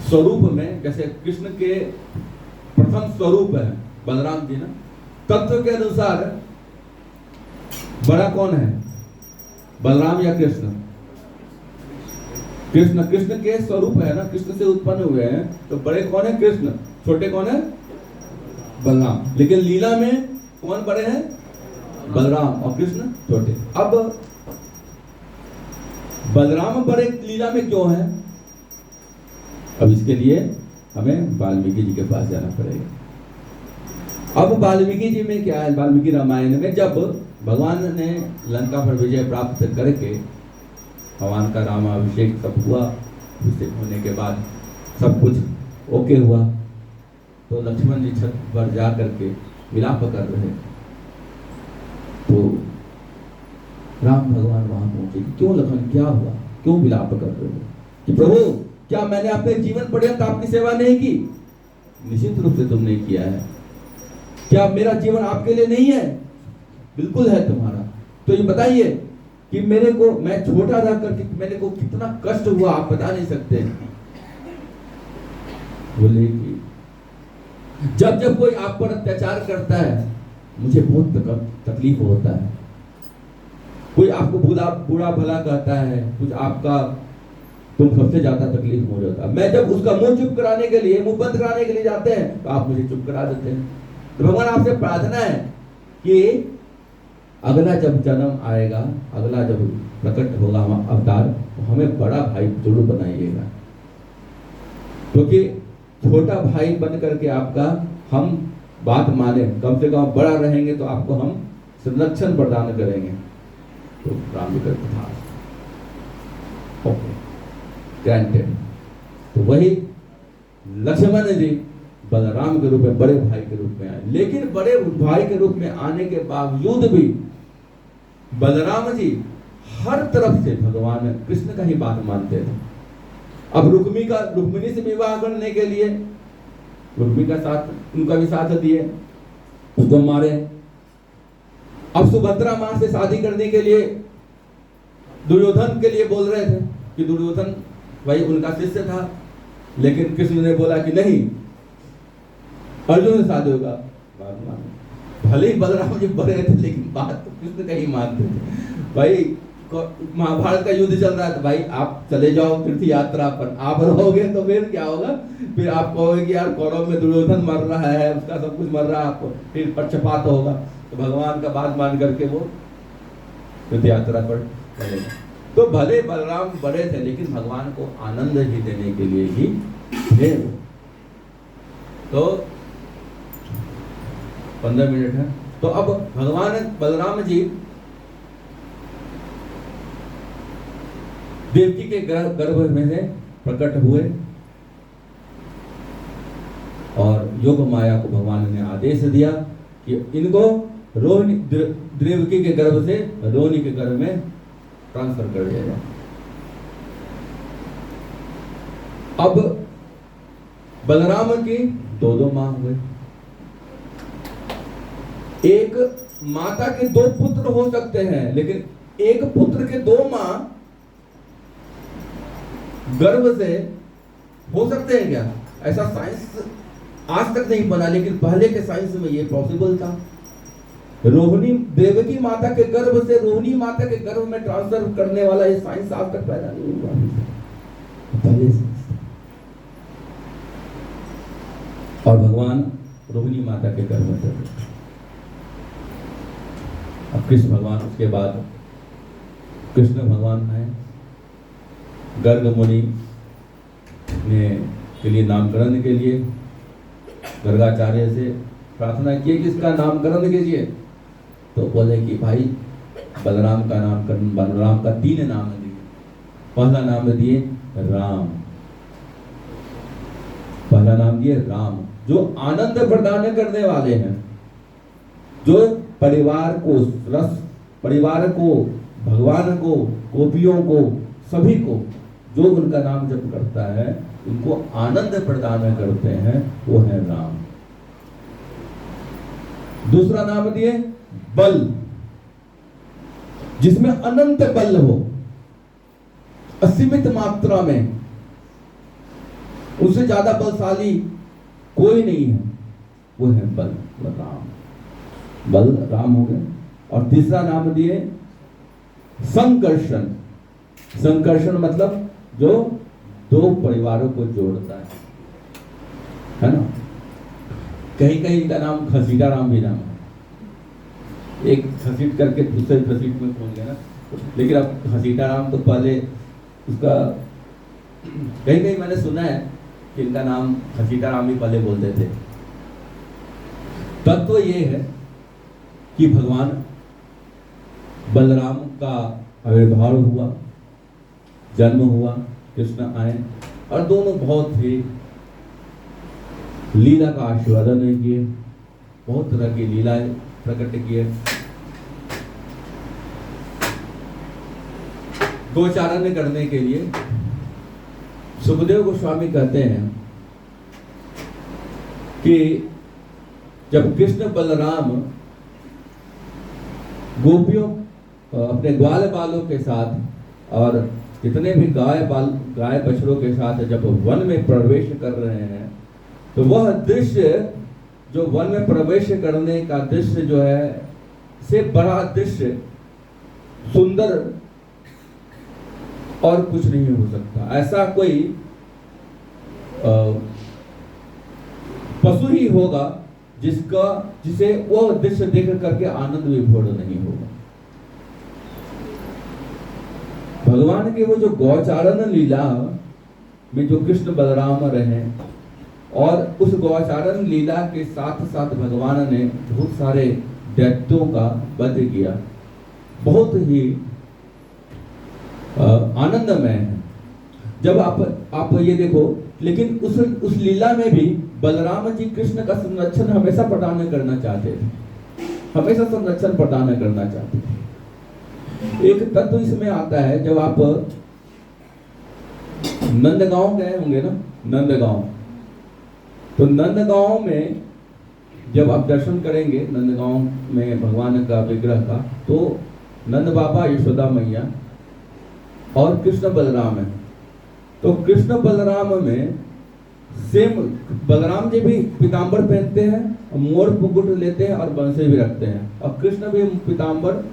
स्वरूप में, जैसे कृष्ण के प्रथम स्वरूप है बलराम जी ना, तत्व के अनुसार बड़ा कौन है, बलराम या कृष्ण? कृष्ण। कृष्ण के स्वरूप है ना, कृष्ण से उत्पन्न हुए हैं, तो बड़े कौन है? कृष्ण। छोटे कौन है? बलराम। लेकिन लीला में कौन बड़े हैं? बलराम, और कृष्ण छोटे। अब बलराम बड़े लीला में क्यों है? अब इसके लिए हमें वाल्मीकि जी के पास जाना पड़ेगा। अब वाल्मीकि जी में क्या है, वाल्मीकि रामायण में जब भगवान ने लंका पर विजय प्राप्त करके भगवान का रामाभिषेक सब हुआ, अभिषेक होने के बाद सब कुछ ओके हुआ, तो लक्ष्मण जी छत पर जा करके विलाप कर रहे, तो राम भगवान वहां पहुंचे। क्यों लखन, क्या हुआ, क्यों विलाप कर रहे हो? कि प्रभु क्या मैंने अपने जीवन पर्यंत आपकी सेवा नहीं की? निश्चित रूप से तुमने किया है। क्या मेरा जीवन आपके लिए नहीं है? बिल्कुल है तुम्हारा। तो ये बताइए कि मेरे को, मैं छोटा था करके मेरे को कितना कष्ट हुआ, आप बता नहीं सकते। बोले कि जब जब कोई आप पर अत्याचार करता है मुझे बहुत तकलीफ होता है। कोई आपको बुरा भला कहता है, कुछ आपका, तुम सबसे ज्यादा तकलीफ हो जाता है। मैं जब उसका मुंह चुप कराने के लिए, मुंह बंद कराने के लिए जाते हैं, तो आप मुझे चुप करा देते हैं। तो भगवान आपसे प्रार्थना है कि अगला जब जन्म आएगा, अगला जब प्रकट होगा हम अवतार, तो हमें बड़ा भाई जरूर बनाइएगा, क्योंकि छोटा भाई बन करके आपका हम बात माने, कम से कम बड़ा रहेंगे तो आपको हम संरक्षण प्रदान करेंगे। तो राम जी करते था, ओके ग्रांटेड। तो वही लक्ष्मण जी बलराम के रूप में, बड़े भाई के रूप में आए। लेकिन बड़े भाई के रूप में आने के बावजूद भी बलराम जी हर तरफ से भगवान कृष्ण का ही बात मानते थे। अब रुक्मिणी से विवाह करने के लिए रुक्मिणी का साथ, उनका भी साथ दिए, उसको मारे। अब सुभद्रा मां से शादी करने के लिए दुर्योधन के लिए बोल रहे थे कि दुर्योधन भाई उनका शिष्य था, लेकिन कृष्ण ने बोला कि नहीं, अर्जुन से शादी होगा। बात मानो, भले ही बलराम जी बड़े थे लेकिन बात तो कृष्ण का ही मानते थे। भाई महाभारत का युद्ध चल रहा है, तो भाई आप चले जाओ तीर्थ यात्रा पर, आप रहोगे तो फिर क्या होगा, फिर आप कहोगे कि यार कौरव में दुर्योधन मर रहा है, उसका सब कुछ मर रहा है, आपको फिर पक्षपात होगा। तो भगवान का बात मान करके वो तीर्थ यात्रा पर चले। तो भले बलराम बड़े थे लेकिन भगवान को आनंद ही देने के लिए ही थे। तो 15 मिनट है। तो अब भगवान बलराम जी देवकी के गर्भ में से प्रकट हुए और योग माया को भगवान ने आदेश दिया कि इनको रोहिणी, देवकी के गर्भ से रोहिणी के गर्भ में ट्रांसफर कर दिया जाए। अब बलराम की दो मां हुए। एक माता के 2 पुत्र हो सकते हैं, लेकिन एक पुत्र के 2 मां गर्भ से हो सकते हैं क्या? ऐसा साइंस आज तक नहीं बना, लेकिन पहले के साइंस में ये पॉसिबल था। रोहिणी, देवकी माता के गर्भ से रोहिणी माता के गर्भ में ट्रांसफर करने वाला ये साइंस आज तक पैदा नहीं हुआ, पहले से। और भगवान रोहिणी माता के गर्भ में थे। अब कृष्ण भगवान, उसके बाद कृष्ण भगवान आए। गर्ग मुनि ने के लिए नामकरण के लिए गर्गाचार्य से प्रार्थना की कि इसका नामकरण कीजिए। तो बोले कि भाई बलराम का नामकरण, बलराम का 3 नाम दिए। पहला नाम दिए राम, पहला नाम दिए राम, जो आनंद प्रदान करने वाले हैं, जो परिवार को रस, परिवार को, भगवान को, गोपियों को, सभी को जो उनका नाम जप करता है उनको आनंद प्रदान करते हैं, वो है राम। दूसरा नाम दिए बल, जिसमें अनंत बल हो, असीमित मात्रा में, उससे ज्यादा बलशाली कोई नहीं है, वो है बल राम। बल राम हो गए। और तीसरा नाम दिए संकर्षण। संकर्षण मतलब जो दो परिवारों को जोड़ता है ना। कहीं कहीं इनका नाम घसीटा राम भी नाम है, एक घसीट करके दूसरे घसीट में पहुंच गया ना। लेकिन अब घसीटा राम तो पहले उसका कहीं कहीं मैंने सुना है कि इनका नाम घसीटा राम ही पहले बोलते थे। तत्व तो ये है कि भगवान बलराम का आविर्भाव हुआ, जन्म हुआ, कृष्ण आए और दोनों बहुत ही लीला का आस्वादन किए, बहुत तरह की लीलाएं प्रकट किए। गोचारण करने के लिए सुखदेव गोस्वामी कहते हैं कि जब कृष्ण बलराम गोपियों अपने ग्वाल बालों के साथ और जितने भी गाय बछड़ों के साथ जब वन में प्रवेश कर रहे हैं, तो वह दृश्य, जो वन में प्रवेश करने का दृश्य जो है, से बड़ा दृश्य, सुंदर और कुछ नहीं हो सकता। ऐसा कोई पशु ही होगा जिसे वो दृश्य देख करके आनंद विभोर नहीं होगा। भगवान के वो जो गौचारण लीला में जो कृष्ण बलराम रहे, और उस गौचारण लीला के साथ साथ भगवान ने बहुत सारे दैत्यों का वध किया, बहुत ही आनंदमय है। जब आप ये देखो, लेकिन उस लीला में भी बलराम जी कृष्ण का संरक्षण हमेशा प्रदान करना चाहते थे, हमेशा संरक्षण प्रदान करना चाहते थे। एक तत्व इसमें आता है, जब आप नंदगांव गए होंगे ना, नंदगांव, तो नंदगांव में जब आप दर्शन करेंगे, नंदगांव में भगवान का विग्रह का, तो नंद बाबा, यशोदा मैया और कृष्ण बलराम है। तो कृष्ण बलराम में सेम, बलराम जी भी पीतांबर पहनते हैं, मोर मुकुट लेते हैं और बंसी भी रखते हैं, और कृष्ण भी पीतांबर,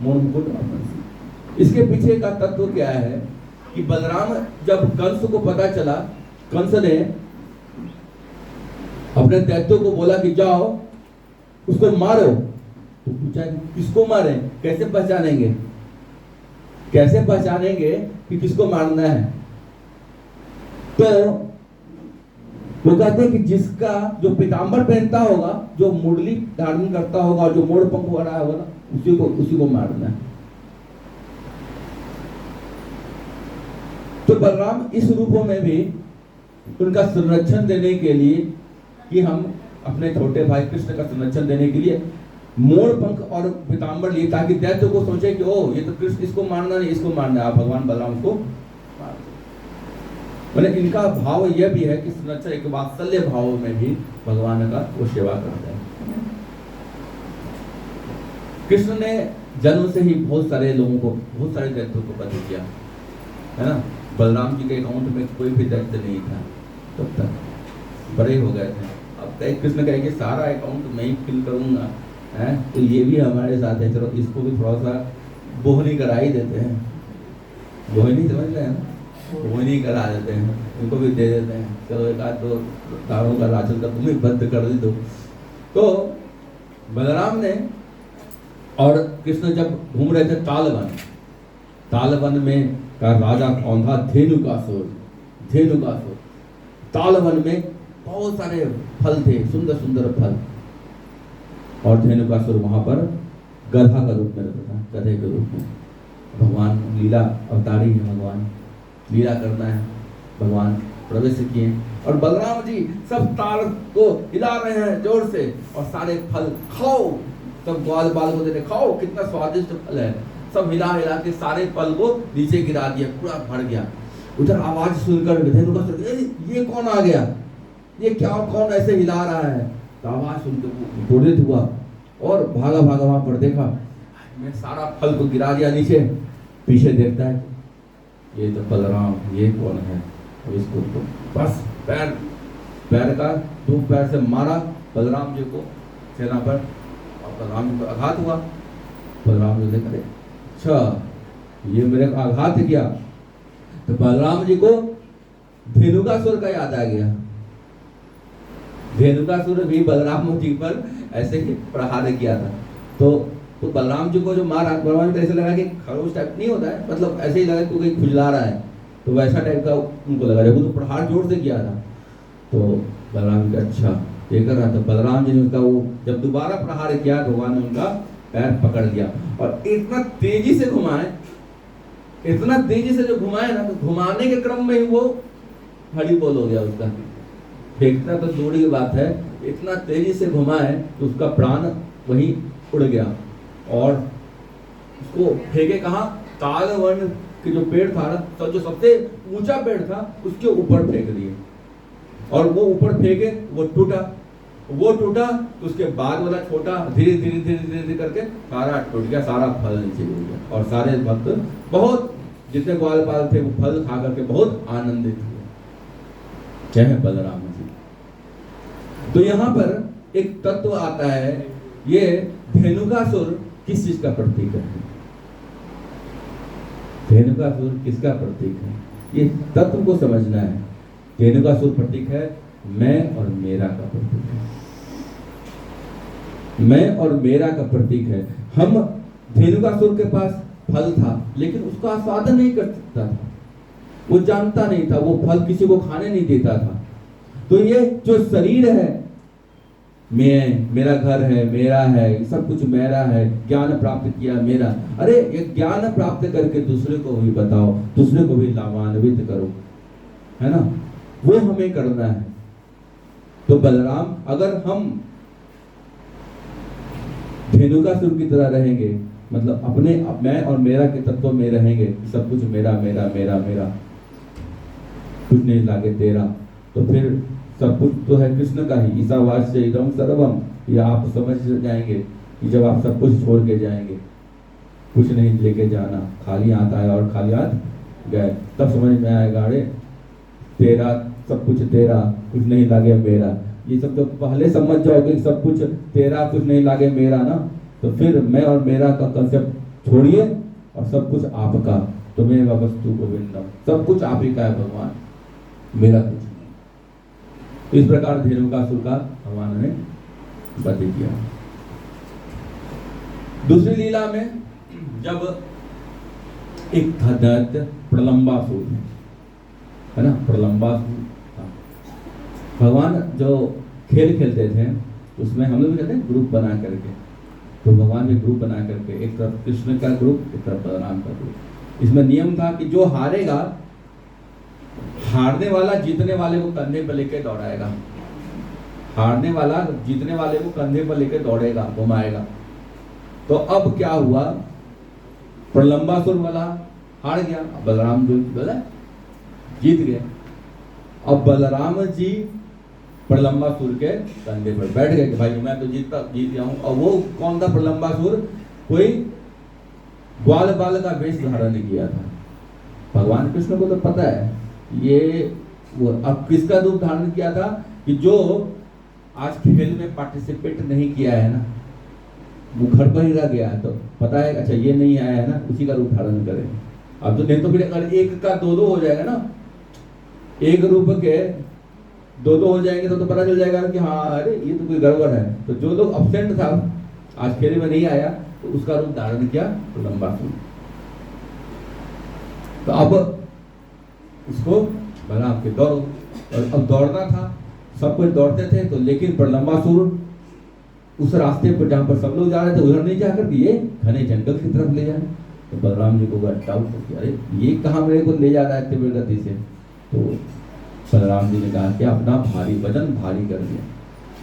मोर मुकुट और बंसी। इसके पीछे का तत्व क्या है कि बलराम, जब कंस को पता चला, कंस ने अपने दैत्यों को बोला कि जाओ उसको मारो, तो पूछा किसको मारे, कैसे पहचानेंगे, कैसे पहचानेंगे कि किसको मारना है। तो वो कहते हैं कि जिसका, जो पीतांबर पहनता होगा, जो मुरली धारण करता होगा, जो मोर पंख हो रहा होगा, उसी को मारना है। तो बलराम इस रूपों में भी उनका संरक्षण देने के लिए, कि हम अपने छोटे भाई कृष्ण का संरक्षण देने के लिए मोर पंख और पीतांबर लिए, ताकि दैत्य को सोचे कि ओ ये तो कृष्ण, इसको मारना नहीं, इसको मारना है, आप भगवान बलराम को मार दो। मतलब इनका भाव यह भी है कि संरक्षण एक वात्सल्य भाव में भी भगवान का वो सेवा करते हैं। कृष्ण ने जन्म से ही बहुत सारे लोगों को, बहुत सारे दैत्यों को वध किया, है ना। बलराम जी के अकाउंट में कोई भी दैत्य नहीं था तब तक, बड़े हो गए थे। अब कृष्ण कहेंगे सारा अकाउंट मैं ही फिल करूंगा, है, तो ये भी हमारे साथ है, चलो इसको भी थोड़ा सा बोहनी करा ही देते हैं। बोहनी समझ रहे हैं ना, बोहनी करा देते हैं, उनको भी दे देते हैं, चलो एक आध दो तारों का राशन का तुम ही बंद कर दो। तो बलराम ने और कृष्ण जब घूम रहे थे तालवन, तालवन में का राजा कौन था, धेनुकासुर। तालवन में बहुत सारे फल थे, सुंदर सुंदर फल, और धेनुकासुर वहां पर गधा का रूप में रहता था, गधे के रूप में। भगवान लीला अवतारी है, भगवान लीला करना है, भगवान प्रवेश किए, और बलराम जी सब ताल को हिला रहे हैं जोर से, और सारे फल खाओ, सब ग्वाल बाल को दे रहे, खाओ कितना स्वादिष्ट फल है, सब हिला हिला के सारे फल को नीचे गिरा दिया, पूरा भर गया। उधर आवाज सुनकर धेनुकासुर, ये कौन आ गया, ये क्या, कौन ऐसे हिला रहा है, तो आवाज सुनकर क्रोधित हुआ, और भागा भागा वहां पर देखा, मैं सारा फल को गिरा दिया नीचे। पीछे देखता है ये तो बलराम, ये कौन है? और इसको तो बस पैर का 2 पैर से मारा बलराम जी को सेना पर, और बलराम जी को आघात हुआ। बलराम जी ने कहा अच्छा ये मेरे को आघात किया। तो बलराम जी को धेनुकासुर का याद आ गया। धेनुकासुर भी बलराम जी पर ऐसे ही प्रहार किया था। तो बलराम जी को जो मारा, बलराम जी को ऐसे लगा कि खरोच टाइप नहीं होता है, मतलब ऐसे ही लगा कि कोई खुजला रहा है, तो वैसा टाइप का उनको लगा। वो तो प्रहार जोर से किया था। तो बलराम जी का अच्छा ये कर रहा था। बलराम जी ने उनका वो जब दोबारा प्रहार किया, भगवान ने उनका पैर पकड़ लिया और इतना तेजी से घुमाए, इतना तेजी से जो घुमाए ना, तो घुमाने के क्रम में ही वो हरी बोल हो गया उसका। फेंकना तो दूर की बात है, इतना तेजी से घुमाए तो उसका प्राण वहीं उड़ गया। और उसको फेंके कहाँ? तालवर्ण के जो पेड़ था ना, तो जो सबसे ऊंचा पेड़ था उसके ऊपर फेंक दिए। और वो ऊपर फेंके, वो टूटा तो उसके बाद वाला छोटा धीरे धीरे करके सारा टूट गया, सारा फल नीचे गिर गया। और सारे भक्त बहुत, जितने ग्वालपाल थे, वो फल खा करके बहुत आनंदित हुए। जय है बलराम जी। तो यहाँ पर एक तत्व आता है, ये धेनुकासुर किस चीज का प्रतीक है? धेनुकासुर किसका प्रतीक है? ये तत्व को समझना है। धेनुकासुर प्रतीक है मैं और मेरा का प्रतीक है। मैं और मेरा का प्रतीक है। हम, धेनुकासुर के पास फल था लेकिन उसका आस्वादन नहीं कर सकता था, वो जानता नहीं था, वो फल किसी को खाने नहीं देता था। तो ये जो शरीर है, मैं, मेरा घर है, मेरा है, सब कुछ मेरा है, ज्ञान प्राप्त किया मेरा। अरे ये ज्ञान प्राप्त करके दूसरे को भी बताओ, दूसरे को भी लाभान्वित करो, है ना, वो हमें करना है। तो बलराम, अगर हम धेनुकासुर की तरह रहेंगे, मतलब अपने मैं और मेरा के तत्व में रहेंगे, सब कुछ मेरा मेरा मेरा मेरा, कुछ नहीं लागे तेरा, तो फिर सब कुछ तो है कृष्ण का ही। ईशावास्य इदं सर्वम, ये आप समझ जाएंगे कि जब आप सब कुछ छोड़ के जाएंगे, कुछ नहीं लेके जाना, खाली हाथ आया और खाली हाथ गए, तब समझ में आएगा अरे तेरा, सब कुछ तेरा, कुछ नहीं लागे मेरा। ये सब तो पहले समझ जाओगे, सब कुछ तेरा, कुछ नहीं लागे मेरा ना, तो फिर मैं और मेरा का कंसेप्ट छोड़िए और सब कुछ आपका। तुम्हें वस्तु गोविंदम, सब कुछ आप ही का है भगवान, मेरा कुछ नहीं। इस प्रकार धेनुकासुर का भगवान ने वध किया। दूसरी लीला में जब एक था दैत्य प्रलंबासुर, है ना, प्रलंबासुर, भगवान जो खेल खेलते थे उसमें हम लोग भी कहते हैं ग्रुप बना करके, तो भगवान भी ग्रुप बना करके, एक तरफ कृष्ण का ग्रुप, एक तरफ बलराम का ग्रुप। इसमें नियम था कि जो हारेगा, हारने वाला जीतने वाले को कंधे पर लेकर दौड़ाएगा, हारने वाला जीतने वाले को कंधे पर लेकर दौड़ेगा, घुमाएगा। तो अब क्या हुआ, प्रलंबासुर वाला हार गया, बलराम जो जीत गए। अब बलराम जी प्रलंबासुर के कंधे पर बैठ गए कि भाई मैं तो जीत गया हूं। और वो कौन था प्रलंबासुर? कोई ग्वाल बाल का वेश धारण किया था। भगवान कृष्ण को तो पता है ये वो। अब किसका रूप धारण किया था कि जो आज खेल में पार्टिसिपेट नहीं किया है ना, वो घर पर ही रह गया है, तो पता है अच्छा ये नहीं आया है ना, उसी का रूप धारण करें। अब तो नहीं तो फिर अगर एक का दो हो जाएगा ना, एक रूप के दो हो जाएंगे तो पता चल जाएगा कि हाँ अरे ये तो कोई गड़बड़ है। तो जो लोग अब्सेंट था, आज खेल में नहीं आया, तो उसका रूप धारण किया प्रलंबासुर। तो अब उसको बलराम के दौड़, और अब दौड़ना था, सब कुछ दौड़ते थे, तो लेकिन प्रलंबासुर उस रास्ते पर जहाँ पर सब लोग जा रहे थे उधर नहीं जाकर ये घने जंगल की तरफ ले जाए। तो बलराम जी को डाउट हो गया, अरे ये कहाँ मेरे को ले जा रहा है इतनी गति से। तो बलराम जी ने कहा कि अपना भारी वजन भारी कर दिया।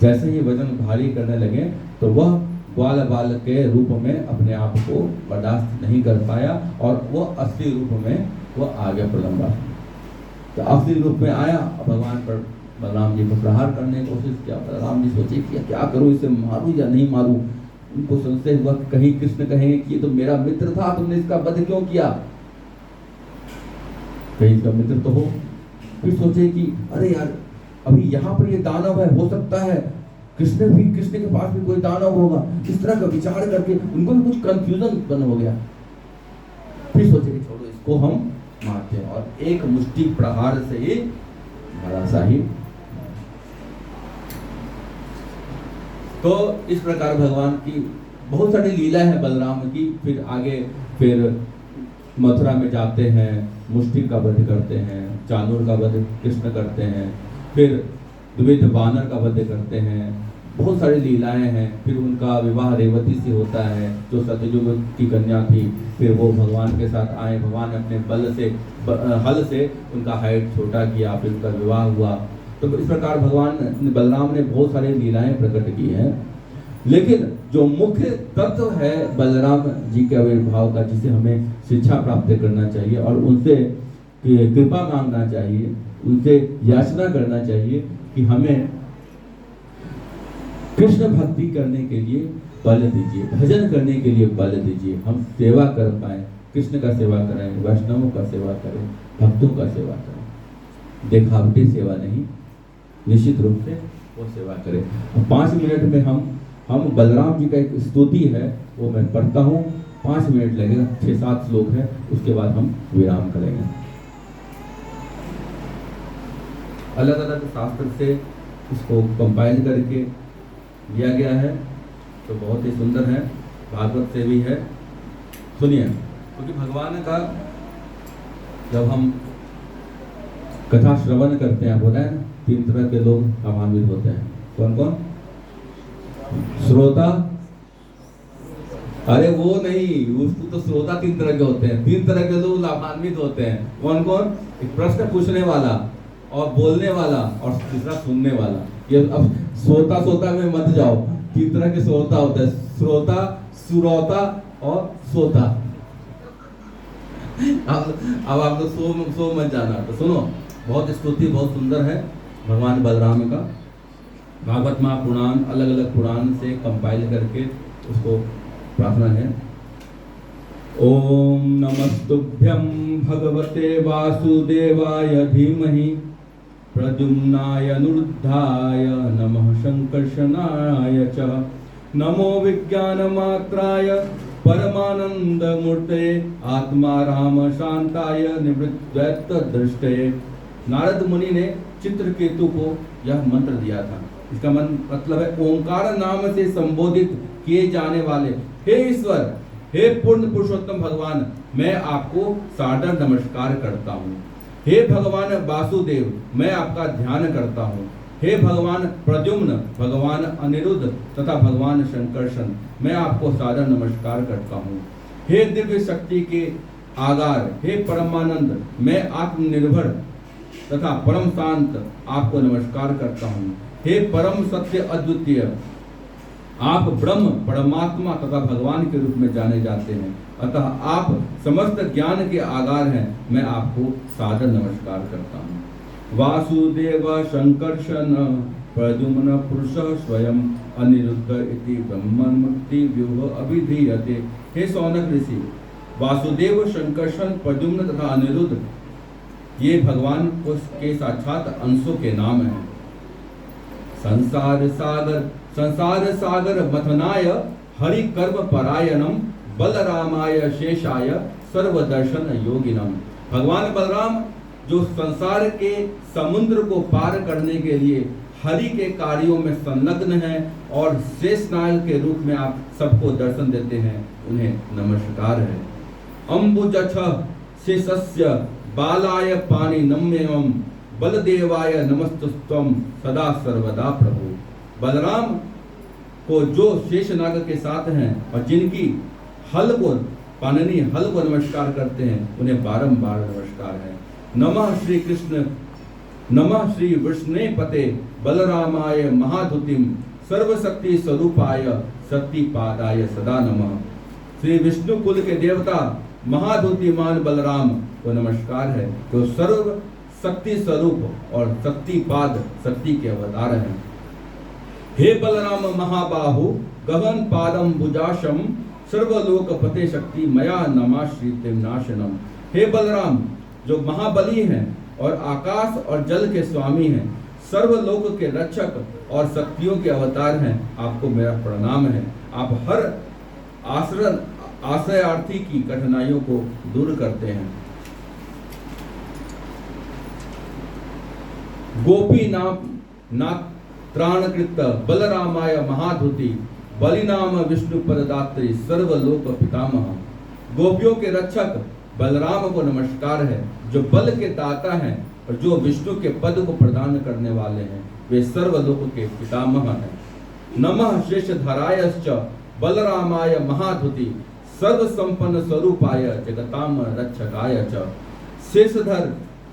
जैसे ही वजन भारी करने लगे तो वह ग्वाल बाल के रूप में अपने आप को बर्दाश्त नहीं कर पाया और वो असली रूप में वो आ गया प्रलंबासुर। तो असली रूप में आया, भगवान पर बलराम जी को प्रहार करने की कोशिश किया। बलराम जी सोचे कि क्या करूं, इसे मारूं या नहीं मारूं, उनको संशय हुआ कि कहीं कृष्ण कहेंगे कि ये तो मेरा मित्र था, तुमने इसका वध क्यों किया, कहीं इसका मित्र तो हो। फिर सोचे कि अरे यार अभी यहाँ पर ये दानव है, हो सकता है कृष्ण के पास भी कोई दानव होगा। इस तरह का विचार करके उनको भी कुछ कंफ्यूजन उत्पन्न हो गया। फिर सोचे कि छोड़ो इसको हम मारते हैं, और एक मुष्टि प्रहार से ही बड़ा सा ही। तो इस प्रकार भगवान की बहुत सारी लीला है बलराम की। फिर आगे फिर मथुरा में जाते हैं, मुष्टि का वध करते हैं, चाणूर का वध कृष्ण करते हैं, फिर द्विविध वानर का वध करते हैं, बहुत सारी लीलाएं हैं। फिर उनका विवाह रेवती से होता है जो सतयुग की कन्या थी। फिर वो भगवान के साथ आए, भगवान ने अपने हल से उनका हाइट छोटा किया, फिर उनका विवाह हुआ। तो इस प्रकार भगवान बलराम ने बहुत सारी लीलाएं प्रकट की हैं। लेकिन जो मुख्य तत्व है बलराम जी के आविर्भाव का, जिसे हमें शिक्षा प्राप्त करना चाहिए और उनसे कृपा मांगना चाहिए, उनसे याचना करना चाहिए कि हमें कृष्ण भक्ति करने के लिए बल दीजिए, भजन करने के लिए बल दीजिए, हम सेवा कर पाए, कृष्ण का सेवा करें, वैष्णवों का सेवा करें, भक्तों का सेवा करें, देखावटी सेवा नहीं, निश्चित रूप से वो सेवा करें। 5 मिनट में हम बलराम जी का एक स्तुति है वो मैं पढ़ता हूँ, 5 मिनट लगेगा, 6-7 श्लोक है, उसके बाद हम विराम करेंगे। अलग अलग शास्त्र से इसको कंपाइल करके दिया गया है, तो बहुत ही सुंदर है, भागवत से भी है। सुनिए, क्योंकि भगवान का जब हम कथा श्रवण करते हैं, बोला है 3 तरह के लोग लाभान्वित होते हैं। कौन कौन? श्रोता, अरे वो नहीं, उसको तो श्रोता 3 तरह के होते हैं। 3 तरह के लोग लाभान्वित होते हैं। कौन कौन? एक प्रश्न पूछने वाला, और बोलने वाला, और तीसरा सुनने वाला। ये अब श्रोता में मत जाओ, 3 तरह के श्रोता होते हैं, श्रोता, सुरोता और सोता। अब आप लोग सो मत जाना। तो सुनो, बहुत स्तुति बहुत सुंदर है भगवान बलराम का। भागवत महापुराण अलग अलग पुराण से कंपाइल करके उसको प्रार्थना है। ओम नमस्तुभ्यं भगवते वासुदेवाय धीमहि प्रद्युम्नाय अनिरुद्धाय नमः संकर्षणाय च नमो विज्ञानमात्राय परमानंदमूर्ते आत्मा राम शांताय निवृत्तद्रष्टे। नारद मुनि ने चित्रकेतु को यह मंत्र दिया था। इसका मतलब है ओंकार नाम से संबोधित किए जाने वाले हे ईश्वर, हे पूर्ण पुरुषोत्तम भगवान, मैं आपको सादर नमस्कार करता हूँ। हे भगवान वासुदेव, मैं आपका ध्यान करता हूँ। हे भगवान प्रद्युम्न, भगवान अनिरुद्ध तथा भगवान संकर्षण, मैं आपको सादर नमस्कार करता हूँ। हे दिव्य शक्ति के आगार, हे परमानंद, मैं आत्मनिर्भर तथा परम शांत आपको नमस्कार करता हूँ। हे परम सत्य अद्वितीय, आप ब्रह्म परमात्मा तथा भगवान के रूप में जाने जाते हैं, अतः आप समस्त ज्ञान के आगार हैं, मैं आपको सादर नमस्कार करता हूँ। वासुदेव संकर्षण प्रद्युम्न पुरुष स्वयं अनिरुद्ध इति ब्रह्मन् मुक्ति व्यूह अभिधीयते। हे शौनक ऋषि, वासुदेव संकर्षण प्रद्युम्न तथा अनिरुद्ध ये भगवान के साक्षात अंशों के नाम हैं। संसार सागर मथनाय हरि कर्म परायणम बलरामाय शेषाय सर्वदर्शन योगिनम। भगवान बलराम जो संसार के समुद्र को पार करने के लिए हरि के कार्यों में संलग्न हैं और शेषनाग के रूप में आप सबको दर्शन देते हैं, उन्हें नमस्कार है। अम्बुजछ शेषस्य बालाय पानी नम्यम बलदेवाय नमस्तुस्त्वम सदा सर्वदा प्रभु। बलराम को जो शेषनाग के साथ हैं और जिनकी हल को पाननी हल को नमस्कार करते हैं, उन्हें बारंबार नमस्कार है। नमः श्री कृष्ण, नमः श्री विष्णु पते बलरामाय महाधुतिम सर्वशक्ति स्वरूपाय शक्तिपादाय सदा नमः। श्री विष्णु कुल के देवता महाधुतिमान बलराम को नमस्कार है, जो सर्व शक्ति स्वरूप और शक्तिपाद शक्ति के अवतार हैं। हे बलराम महाबाहु गगन पादम भुजाशम सर्वलोक पते शक्ति मया नमा श्री नाशनम। हे बलराम, जो महाबली हैं और आकाश और जल के स्वामी हैं, सर्वलोक के रक्षक और शक्तियों के अवतार हैं, आपको मेरा प्रणाम है। आप हर आश्रयार्थी की कठिनाइयों को दूर करते हैं। गोपी नाम त्राणकृत बलरामाय महाधुति बलिनाम विष्णु पददात्री सर्वलोक पितामह। गोपियों के रक्षक बलराम को नमस्कार है, जो बल के दाता हैं और जो विष्णु के पद को प्रदान करने वाले हैं, वे सर्वलोक के पितामह हैं। नमः शेषधरायश्च बलरामाय महाधुति सर्व संपन्न स्वरूपाय जगताम रक्षकाय च। शेषधर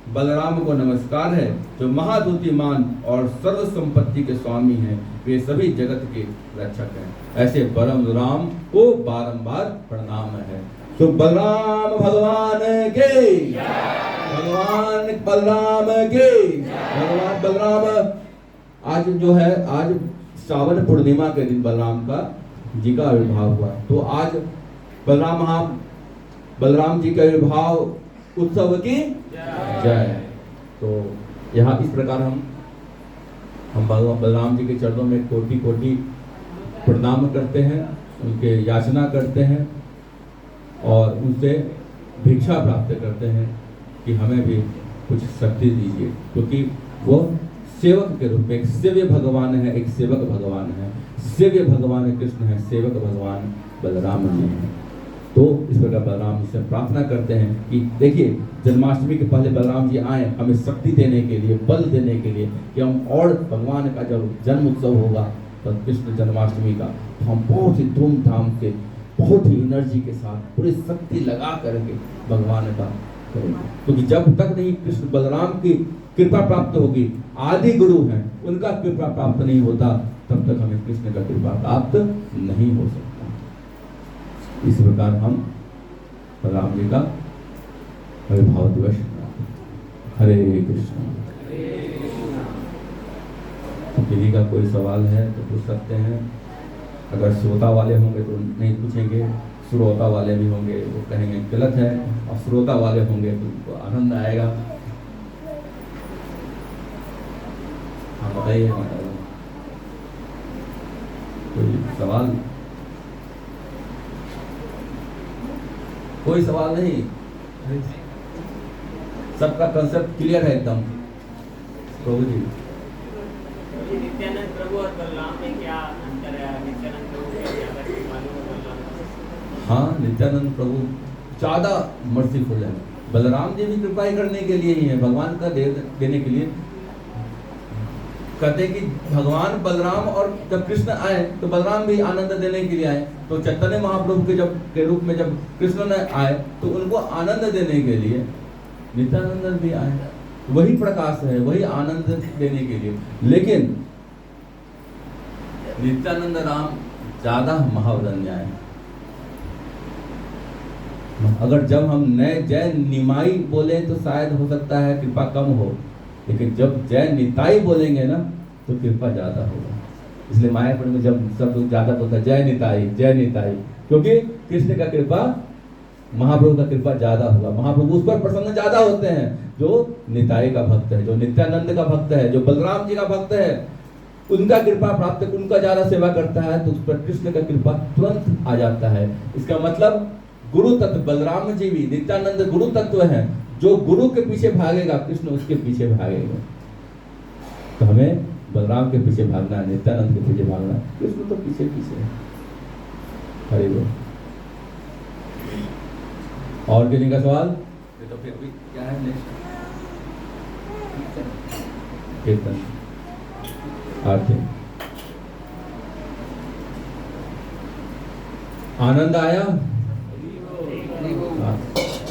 बलराम को नमस्कार है, जो महाधुतिमान और सर्व संपत्ति के स्वामी हैं, वे सभी जगत के रक्षक हैं। ऐसे परम राम को बारंबार प्रणाम है। तो बलराम भगवान के, भगवान बलराम के, भगवान बलराम। आज जो है, आज श्रावण पूर्णिमा के दिन बलराम का जी का आविर्भाव हुआ। तो आज बलराम जी के आविर्भाव उत्सव की जय। तो यहाँ इस प्रकार हम भगवान बलराम जी के चरणों में कोटि कोटि प्रणाम करते हैं, उनके याचना करते हैं और उनसे भिक्षा प्राप्त करते हैं कि हमें भी कुछ शक्ति दीजिए, क्योंकि वो सेवक के रूप में एक सेव्य भगवान है, एक सेवक भगवान है। सेव्य भगवान कृष्ण है, सेवक भगवान बलराम जी हैं। तो इस प्रकार बलराम जी से प्रार्थना करते हैं कि देखिए, जन्माष्टमी के पहले बलराम जी आए हमें शक्ति देने के लिए, बल देने के लिए, कि हम और भगवान का जब जन्म उत्सव होगा तो कृष्ण जन्माष्टमी का, तो हम बहुत ही धूमधाम से, बहुत ही एनर्जी के साथ, पूरी शक्ति लगा करके भगवान का करेंगे। क्योंकि जब तक नहीं कृष्ण बलराम की कृपा प्राप्त होगी, आदि गुरु हैं, उनका कृपा प्राप्त नहीं होता, तब तक हमें कृष्ण का कृपा प्राप्त नहीं हो सकता। इस प्रकार हम बलराम जी का आविर्भाव दिवस। हरे कृष्ण। किसी का कोई सवाल है तो पूछ सकते हैं। अगर श्रोता वाले होंगे तो नहीं पूछेंगे, श्रोता वाले भी होंगे वो कहेंगे गलत है, और श्रोता वाले होंगे तो उनको आनंद आएगा। हाँ बताइए, कोई सवाल? कोई सवाल नहीं, सबका कंसेप्ट क्लियर है एकदम। प्रभु जी, नित्यानंद प्रभु और बलराम में क्या अंतर है? नित्यानंद प्रभु के मालूम है बलराम? हाँ, नित्यानंद प्रभु ज्यादा मर्सीफुल है। बलराम जी भी कृपा करने के लिए ही है, भगवान का देने के लिए। कहते कि भगवान बलराम और जब कृष्ण आए तो बलराम भी आनंद देने के लिए आए। तो चैतन्य महाप्रभु के रूप में जब कृष्ण ने आए तो उनको आनंद देने के लिए नित्यानंद भी आए। वही प्रकाश है, वही आनंद देने के लिए। लेकिन नित्यानंद राम ज्यादा महावदन्य है। अगर जब हम नए जय निमाई बोले तो शायद हो सकता है कृपा कम हो, लेकिन जब जय निताई बोलेंगे ना तो कृपा ज्यादा होगा। इसलिए मायापुर में जब सब लोग ज्यादा बोलता है जय निताई, जय निताई, क्योंकि कृष्ण का कृपा, महाप्रभु का कृपा ज्यादा होगा। महाप्रभु उस पर प्रसन्न ज्यादा होते हैं जो निताई का भक्त है, जो नित्यानंद का भक्त है, जो बलराम जी का भक्त है। उनका कृपा प्राप्त, उनका ज्यादा सेवा करता है तो उस पर कृष्ण का कृपा तुरंत आ जाता है। इसका मतलब गुरु तत्व, बलराम जी भी नित्यानंद गुरु तत्व है। जो गुरु के पीछे भागेगा कृष्ण उसके पीछे भागेगा। तो हमें बलराम के पीछे भागना है, नित्यानंद के पीछे भागना है, कृष्ण तो पीछे पीछे है। हरे बोल। और किसी का सवाल? तो फिर भी क्या है नेक्स्ट? कीर्तन आरती। आनंद आया?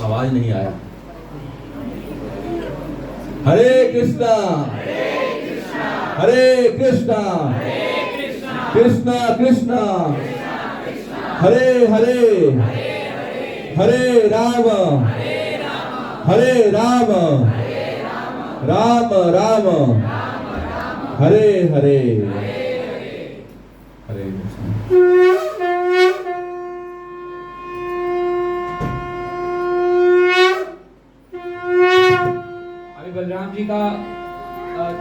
आवाज नहीं आया। हरे कृष्णा हरे कृष्णा कृष्णा कृष्णा हरे हरे हरे राम हरे राम राम राम हरे हरे। हरे कृष्णा।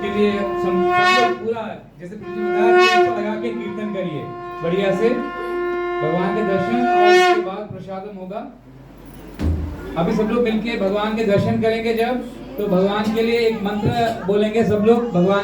के लिए सब लोग पूरा जैसे लगा के कीर्तन करिए बढ़िया से, भगवान के दर्शन और उसके बाद प्रसादम होगा। अभी सब लोग मिलके भगवान के दर्शन करेंगे जब, तो भगवान के लिए एक मंत्र बोलेंगे सब लोग। भगवान